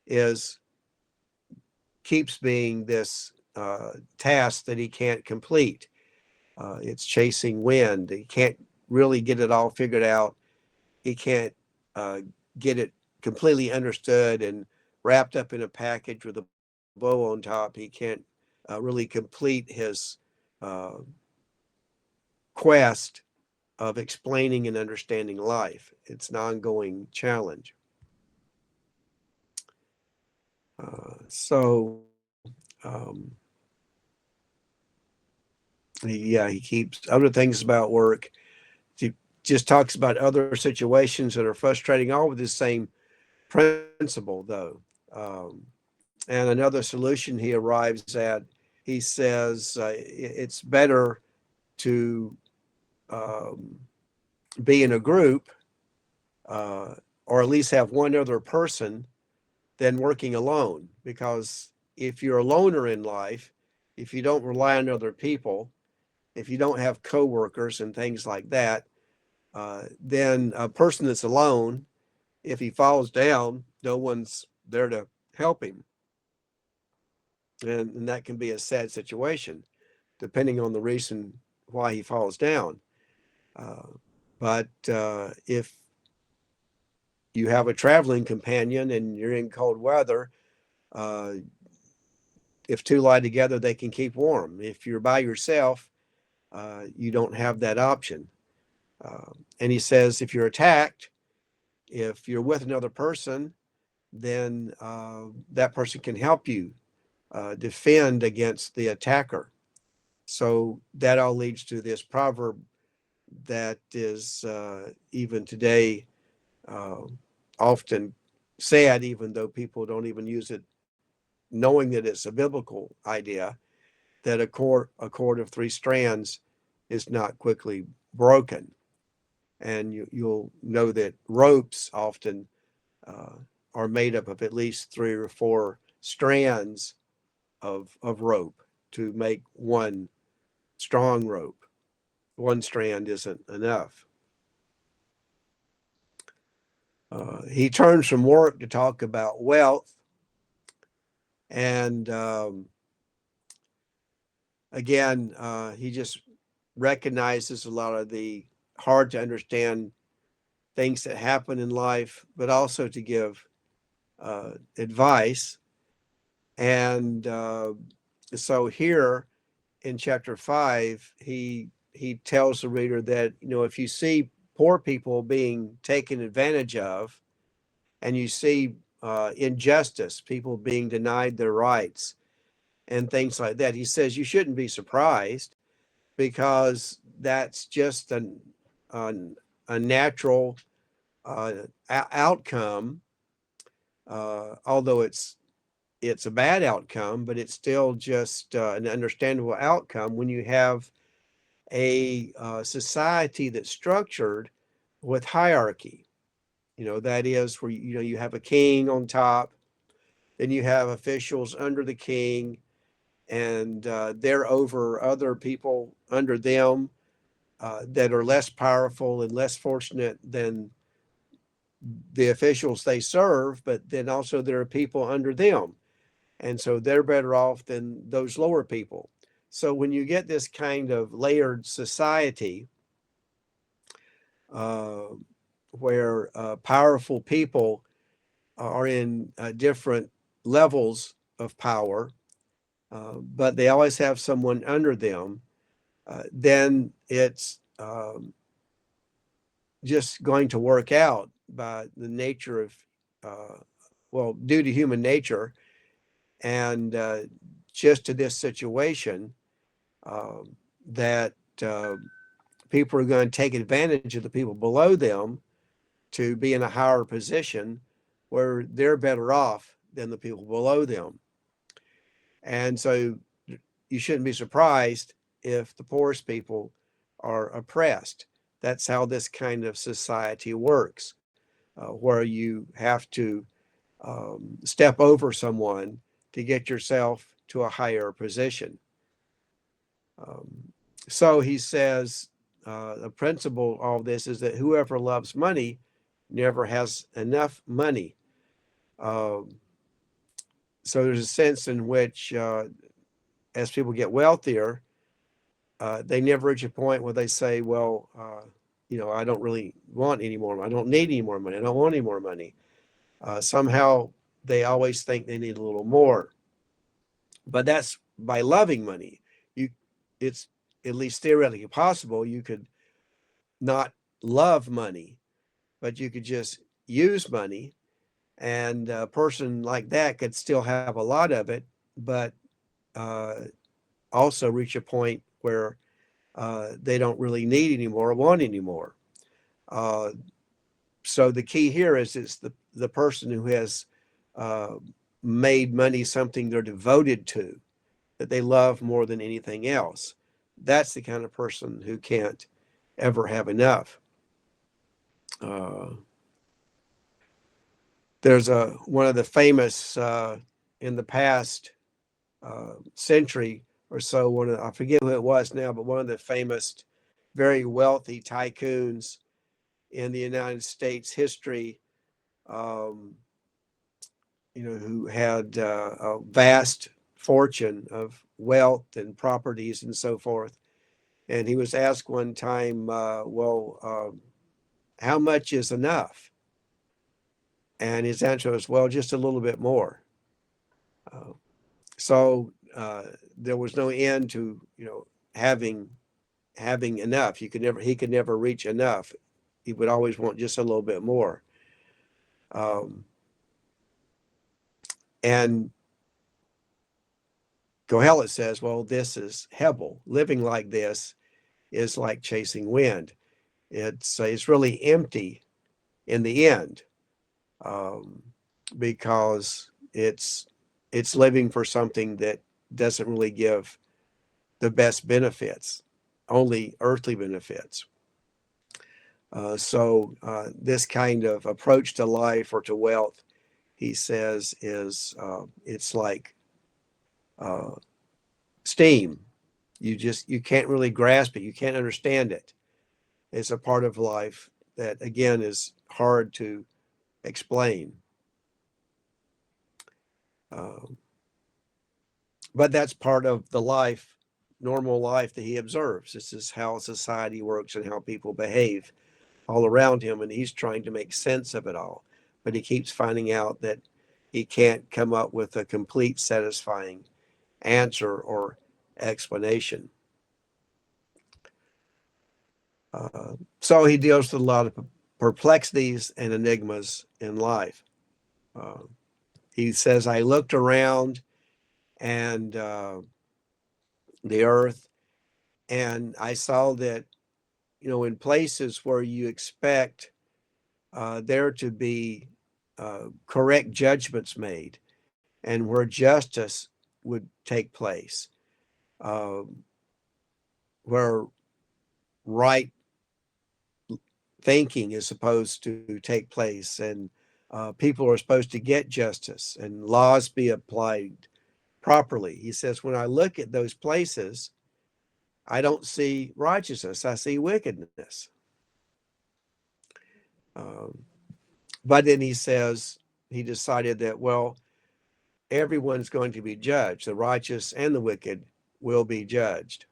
is keeps being this task that he can't complete. It's chasing wind. He can't really get it all figured out. He can't uh, get it completely understood and wrapped up in a package with a bow on top. He can't really complete his uh, quest of explaining and understanding life. It's an ongoing challenge. So, um, yeah, he keeps other things about work. He just talks about other situations that are frustrating, all with the same principle, though. Um, and another solution he arrives at, he says it's better to um, be in a group, uh, or at least have one other person than working alone. Because if you're a loner in life, if you don't rely on other people, if you don't have coworkers and things like that, then a person that's alone, if he falls down, no one's there to help him. And that can be a sad situation, depending on the reason why he falls down. Uh, but if you have a traveling companion and you're in cold weather, uh, if two lie together, they can keep warm. If you're by yourself, you don't have that option. And he says if you're attacked, if you're with another person, then that person can help you defend against the attacker. So that all leads to this proverb that is even today uh, often said, even though people don't even use it, knowing that it's a biblical idea, that a cord of three strands is not quickly broken. And you'll know that ropes often uh, are made up of at least three or four strands of rope to make one strong rope. One strand isn't enough. He turns from work to talk about wealth. And again, he just recognizes a lot of the hard to understand things that happen in life, but also to give advice. And so here in chapter 5, he tells the reader that, if you see poor people being taken advantage of, and you see injustice, people being denied their rights and things like that, he says you shouldn't be surprised, because that's just a natural outcome. Although it's a bad outcome, but it's still just an understandable outcome when you have a society that's structured with hierarchy. That is where you have a king on top, then you have officials under the king, and they're over other people under them that are less powerful and less fortunate than the officials they serve, but then also there are people under them. And so they're better off than those lower people. So when you get this kind of layered society uh, where powerful people are in different levels of power, but they always have someone under them, then it's just going to work out by the nature of, due to human nature, and just to this situation, that people are going to take advantage of the people below them to be in a higher position where they're better off than the people below them. And so you shouldn't be surprised if the poorest people are oppressed. That's how this kind of society works, where you have to step over someone to get yourself to a higher position. Um, so he says the principle of all this is that whoever loves money never has enough money. Um, so there's a sense in which, as people get wealthier, they never reach a point where they say, well, I don't really want any more. I don't need any more money. I don't want any more money. Somehow they always think they need a little more. But that's by loving money. It's at least theoretically possible you could not love money, but you could just use money. And a person like that could still have a lot of it, but uh, also reach a point where they don't really need anymore or want anymore. Uh, so the key here is it's the person who has uh, made money something they're devoted to, that they love more than anything else. That's the kind of person who can't ever have enough. Uh, there's one of the famous in the past century or so. I forget who it was now, but one of the famous, very wealthy tycoons in the United States history, um, who had a vast fortune of wealth and properties and so forth. And he was asked one time, how much is enough? And his answer was, well, just a little bit more. Uh, so there was no end to, having enough. He could never reach enough. He would always want just a little bit more. Um, and Kohelet says, well, this is Hebel. Living like this is like chasing wind. It's really empty in the end, um, because it's living for something that doesn't really give the best benefits, only earthly benefits. So this kind of approach to life or to wealth, he says, is it's like uh, steam. You can't really grasp it. You can't understand it. It's a part of life that again is hard to explain. Um, but that's part of the life, normal life that he observes. This is how society works and how people behave all around him, and he's trying to make sense of it all. But he keeps finding out that he can't come up with a complete, satisfying answer or explanation. So he deals with a lot of perplexities and enigmas in life. Uh, he says, I looked around and the earth, and I saw that, in places where you expect there to be correct judgments made and where justice would take place, uh, where right thinking is supposed to take place, and people are supposed to get justice and laws be applied properly. He says, when I look at those places, I don't see righteousness, I see wickedness. Um, but then he says, he decided that, well, everyone's going to be judged. The righteous and the wicked will be judged.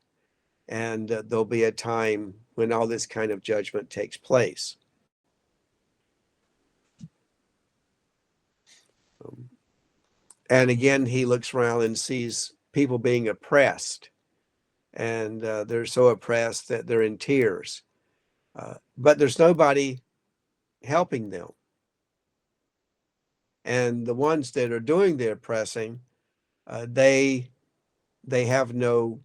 And there'll be a time when all this kind of judgment takes place. Um, and again, he looks around and sees people being oppressed, and they're so oppressed that they're in tears. But there's nobody helping them. And the ones that are doing the oppressing, they have no,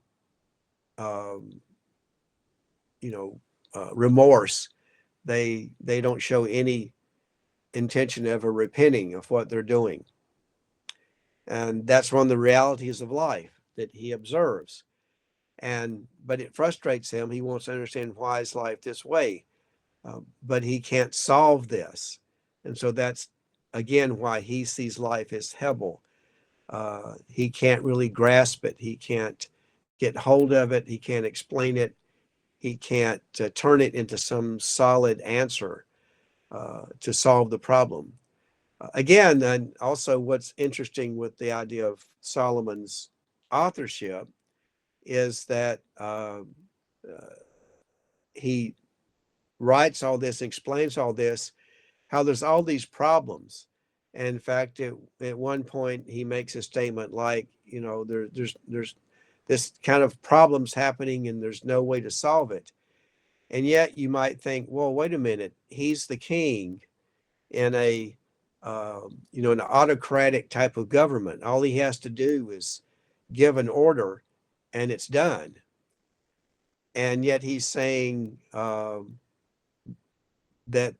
um, you know, remorse. They don't show any intention of a repenting of what they're doing. And that's one of the realities of life that he observes. But it frustrates him. He wants to understand, why is life this way? But he can't solve this. And so that's again why he sees life as Hebel. He can't really grasp it. He can't get hold of it. He can't explain it. He can't turn it into some solid answer to solve the problem. Again, and also what's interesting with the idea of Solomon's authorship is that he writes all this, explains all this, how there's all these problems. And in fact, at one point, he makes a statement like, there's this kind of problems happening and there's no way to solve it. And yet you might think, well, wait a minute, he's the king in an autocratic type of government. All he has to do is give an order and it's done. And yet he's saying that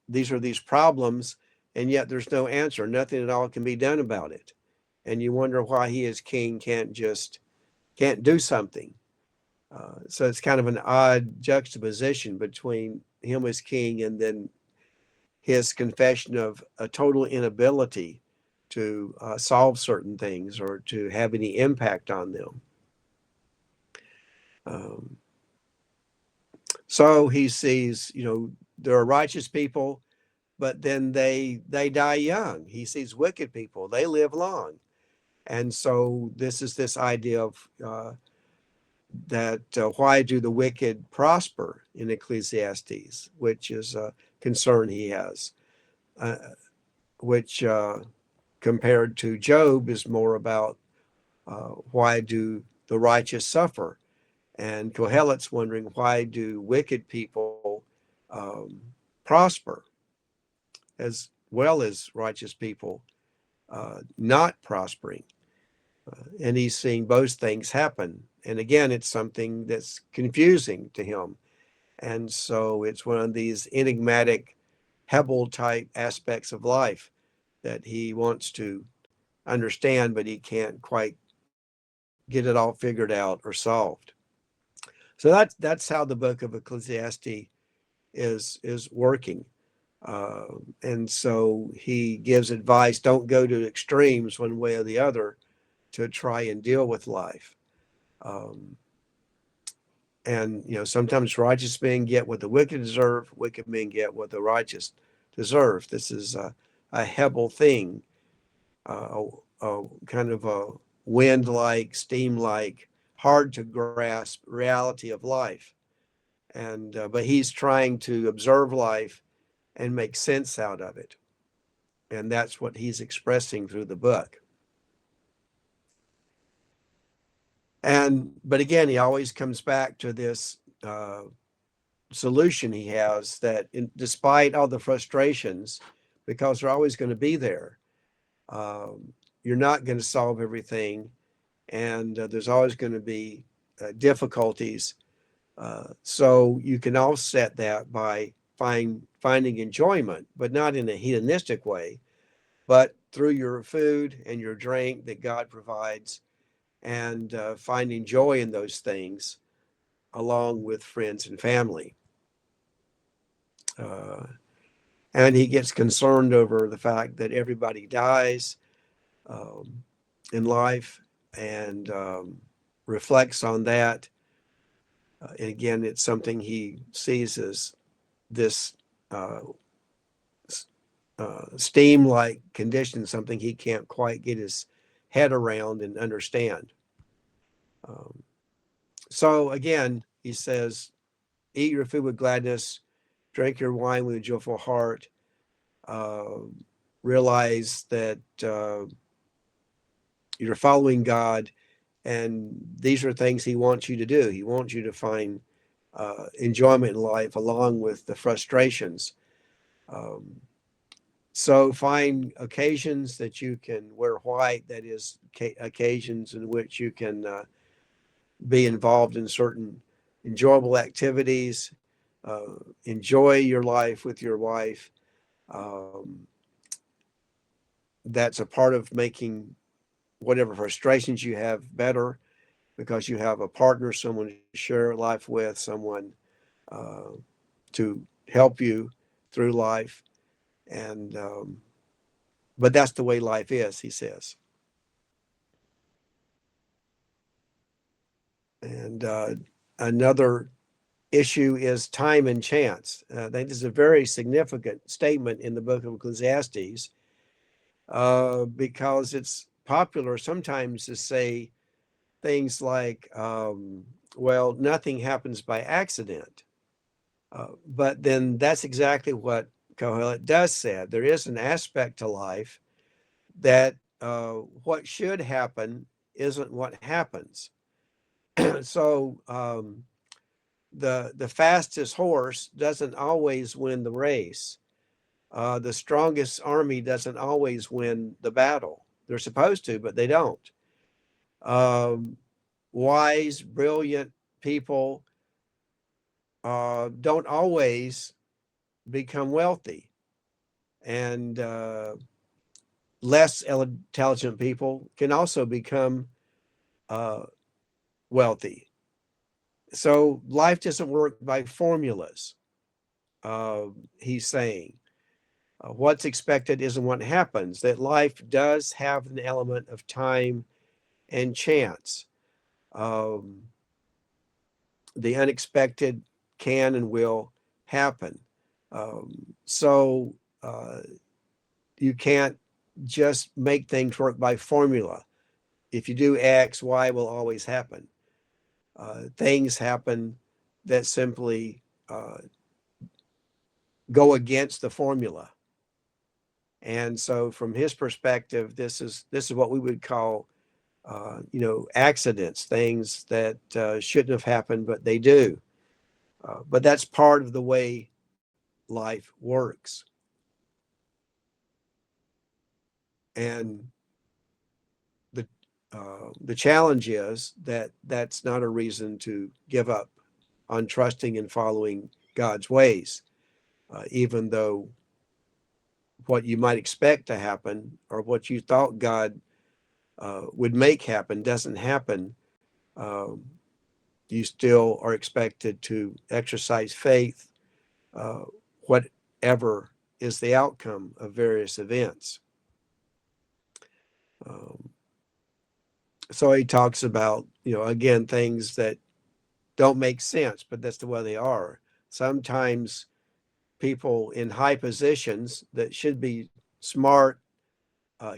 these are these problems, and yet there's no answer. Nothing at all can be done about it. And you wonder why he as king can't do something. So it's kind of an odd juxtaposition between him as king and then his confession of a total inability to solve certain things or to have any impact on them. Um, so he sees, there are righteous people, but then they die young. He sees wicked people; they live long, and so this is this idea of that why do the wicked prosper in Ecclesiastes, which is a concern he has, uh, which compared to Job is more about why do the righteous suffer, and Kohelet's wondering why do wicked people prosper. As well as righteous people not prospering. And he's seeing both things happen. And again, it's something that's confusing to him. And so it's one of these enigmatic Hebel type aspects of life that he wants to understand, but he can't quite get it all figured out or solved. So that's how the book of Ecclesiastes is working. Uh, and so he gives advice: don't go to extremes one way or the other to try and deal with life. Um, and sometimes righteous men get what the wicked deserve; wicked men get what the righteous deserve. This is a Hebel thing, a kind of a wind-like, steam-like, hard to grasp reality of life. And but he's trying to observe life and make sense out of it, and that's what he's expressing through the book. And but again, he always comes back to this solution he has, that despite all the frustrations, because they're always going to be there, you're not going to solve everything, and there's always going to be difficulties. So you can offset that by finding enjoyment, but not in a hedonistic way, but through your food and your drink that God provides, and finding joy in those things along with friends and family. Uh, and he gets concerned over the fact that everybody dies um, in life, and reflects on that. And again, it's something he sees as this uh, steam like condition, something he can't quite get his head around and understand. Um, so again, he says, eat your food with gladness, drink your wine with a joyful heart, uh, realize that you're following God, and these are things he wants you to do. He wants you to find enjoyment in life along with the frustrations. Um, so find occasions that you can wear white, that is, occasions in which you can be involved in certain enjoyable activities, uh, enjoy your life with your wife. Um, that's a part of making whatever frustrations you have better, because you have a partner, someone to share life with, someone uh, to help you through life. And but that's the way life is, he says. And another issue is time and chance. I think this is a very significant statement in the book of Ecclesiastes, because it's popular sometimes to say things like, well, nothing happens by accident. But then that's exactly what Kohelet does say. There is an aspect to life that what should happen isn't what happens. So the fastest horse doesn't always win the race. The strongest army doesn't always win the battle. They're supposed to, but they don't. Um, Wise, brilliant people don't always become wealthy, and less intelligent people can also become uh, wealthy. So life doesn't work by formulas. He's saying what's expected isn't what happens, that life does have an element of time and chance. Um, the unexpected can and will happen. So you can't just make things work by formula. If you do X, Y will always happen. Things happen that simply go against the formula. And so, from his perspective, this is what we would call, accidents, things that shouldn't have happened, but they do. But that's part of the way life works. And the challenge is that that's not a reason to give up on trusting and following God's ways, even though what you might expect to happen or what you thought God would make happen doesn't happen. Um, you still are expected to exercise faith, uh, whatever is the outcome of various events. Um, so he talks about, again, things that don't make sense, but that's the way they are. Sometimes people in high positions that should be smart,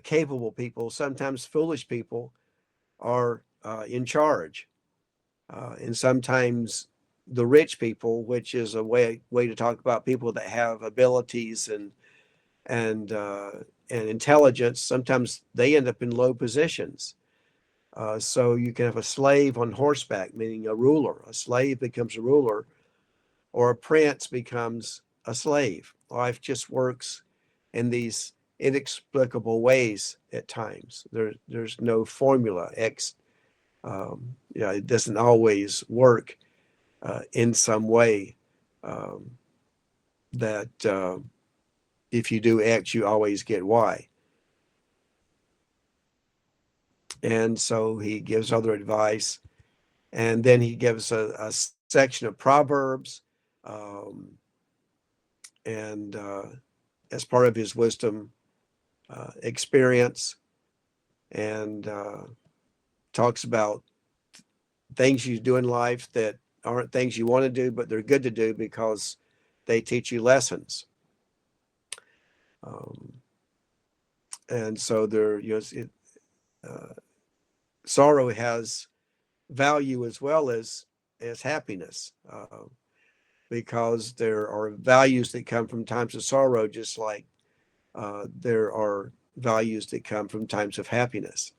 capable people, sometimes foolish people, are in charge. And sometimes the rich people, which is a way to talk about people that have abilities and and intelligence, sometimes they end up in low positions. So you can have a slave on horseback, meaning a ruler. A slave becomes a ruler, or a prince becomes a slave. Life just works in these inexplicable ways at times. There's no formula. It doesn't always work in some way um, that if you do X, you always get Y. And so he gives other advice. And then he gives a section of Proverbs. Um, and as part of his wisdom experience, and talks about things you do in life that aren't things you want to do, but they're good to do because they teach you lessons. Um, and so sorrow has value as well as happiness, because there are values that come from times of sorrow, just like there are values that come from times of happiness.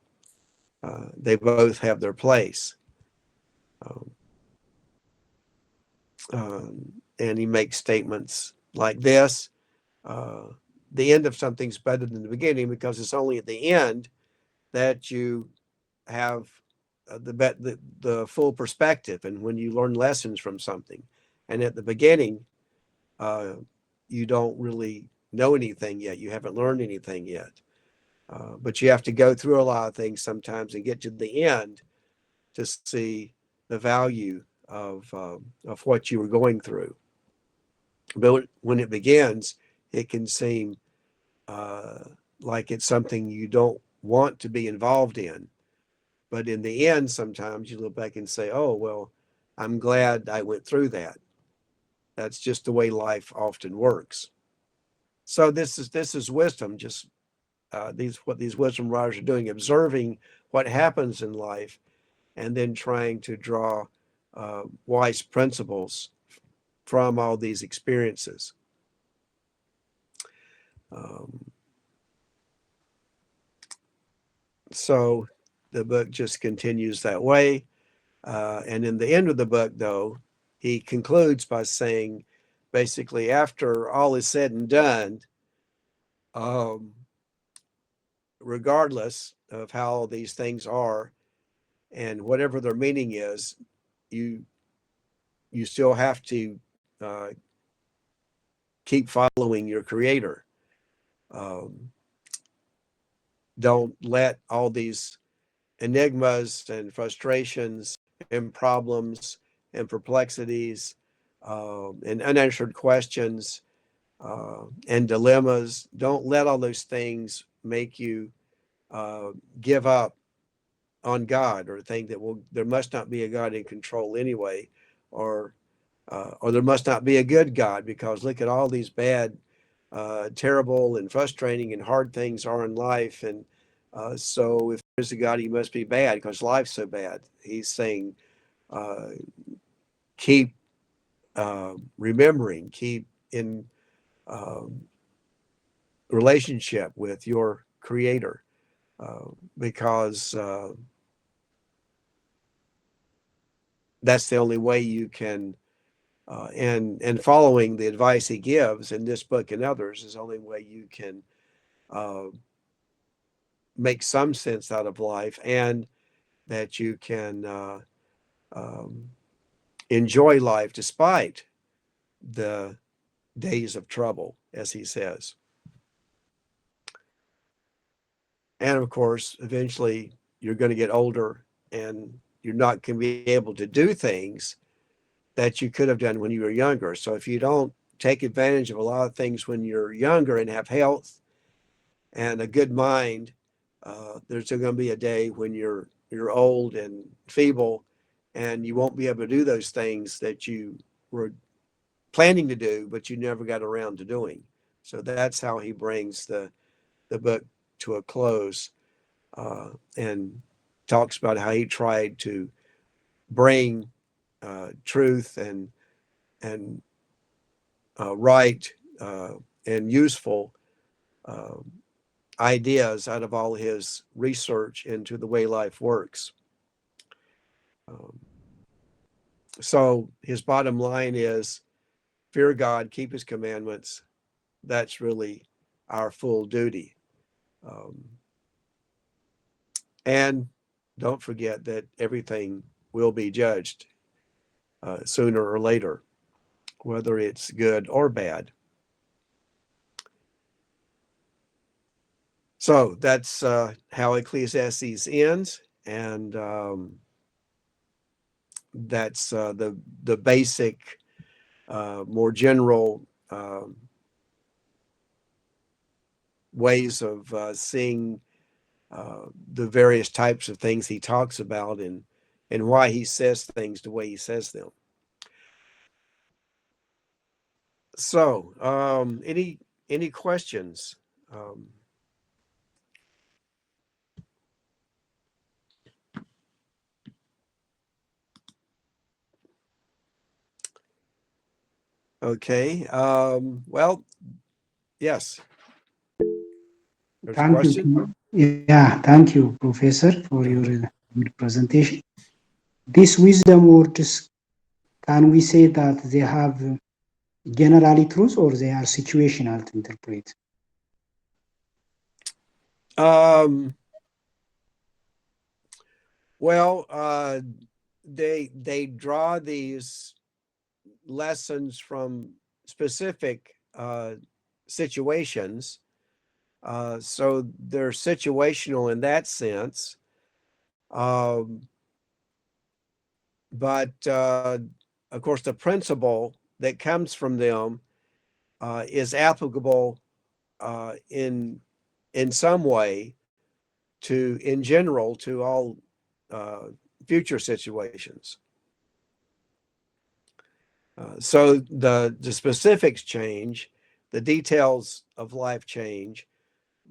They both have their place. Um, and he makes statements like this: uh, the end of something's better than the beginning, because it's only at the end that you have the full perspective, and when you learn lessons from something. And at the beginning, uh, you don't really know anything yet. You haven't learned anything yet. But you have to go through a lot of things sometimes and get to the end to see the value of what you were going through. But when it begins, it can seem uh, like it's something you don't want to be involved in. But in the end, sometimes you look back and say, "Oh, well, I'm glad I went through that." That's just the way life often works. So this is wisdom. Just what these wisdom writers are doing, observing what happens in life, and then trying to draw wise principles from all these experiences. Um, so the book just continues that way. And in the end of the book, though, he concludes by saying, basically, after all is said and done, um, regardless of how these things are and whatever their meaning is, you you still have to uh, keep following your Creator. Um, don't let all these enigmas and frustrations and problems and perplexities and unanswered questions and dilemmas. Don't let all those things make you give up on God, or think that, well, there must not be a God in control anyway, or there must not be a good God, because look at all these bad, terrible and frustrating and hard things are in life. And so if there's a God, he must be bad because life's so bad. He's saying, uh, keep remembering, keep in um, relationship with your Creator, because that's the only way you can. And following the advice he gives in this book and others is the only way you can uh, make some sense out of life, and that you can enjoy life despite the days of trouble, as he says. And of course, eventually you're going to get older and you're not going to be able to do things that you could have done when you were younger. So if you don't take advantage of a lot of things when you're younger and have health and a good mind, there's going to be a day when you're old and feeble, and you won't be able to do those things that you were planning to do, but you never got around to doing. So that's how he brings the book to a close, and talks about how he tried to bring truth and right and useful ideas out of all his research into the way life works. So his bottom line is fear God, keep his commandments. That's really our full duty. And don't forget that everything will be judged sooner or later, whether it's good or bad. So that's how Ecclesiastes ends, and that's the basic, more general ways of seeing the various types of things he talks about, and why he says things the way he says them. So, any questions? Okay. Well, yes. There's a Thank question? you. Yeah, thank you, Professor, for your good presentation. These wisdom words, can we say that they have generally truth or they are situational to interpret? Well, they draw these lessons from specific situations, so they're situational in that sense. But of course, the principle that comes from them is applicable in some way to, in general, to all future situations. So the specifics change, the details of life change,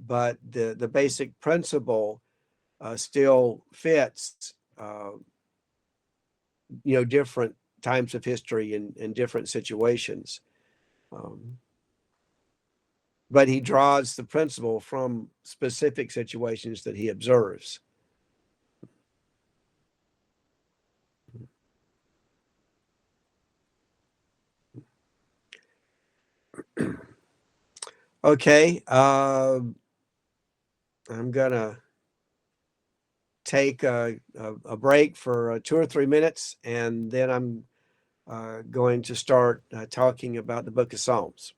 but the basic principle still fits. Different times of history and different situations. But he draws the principle from specific situations that he observes. Okay, I'm gonna take a break for 2 or 3 minutes, and then I'm going to start talking about the Book of Psalms.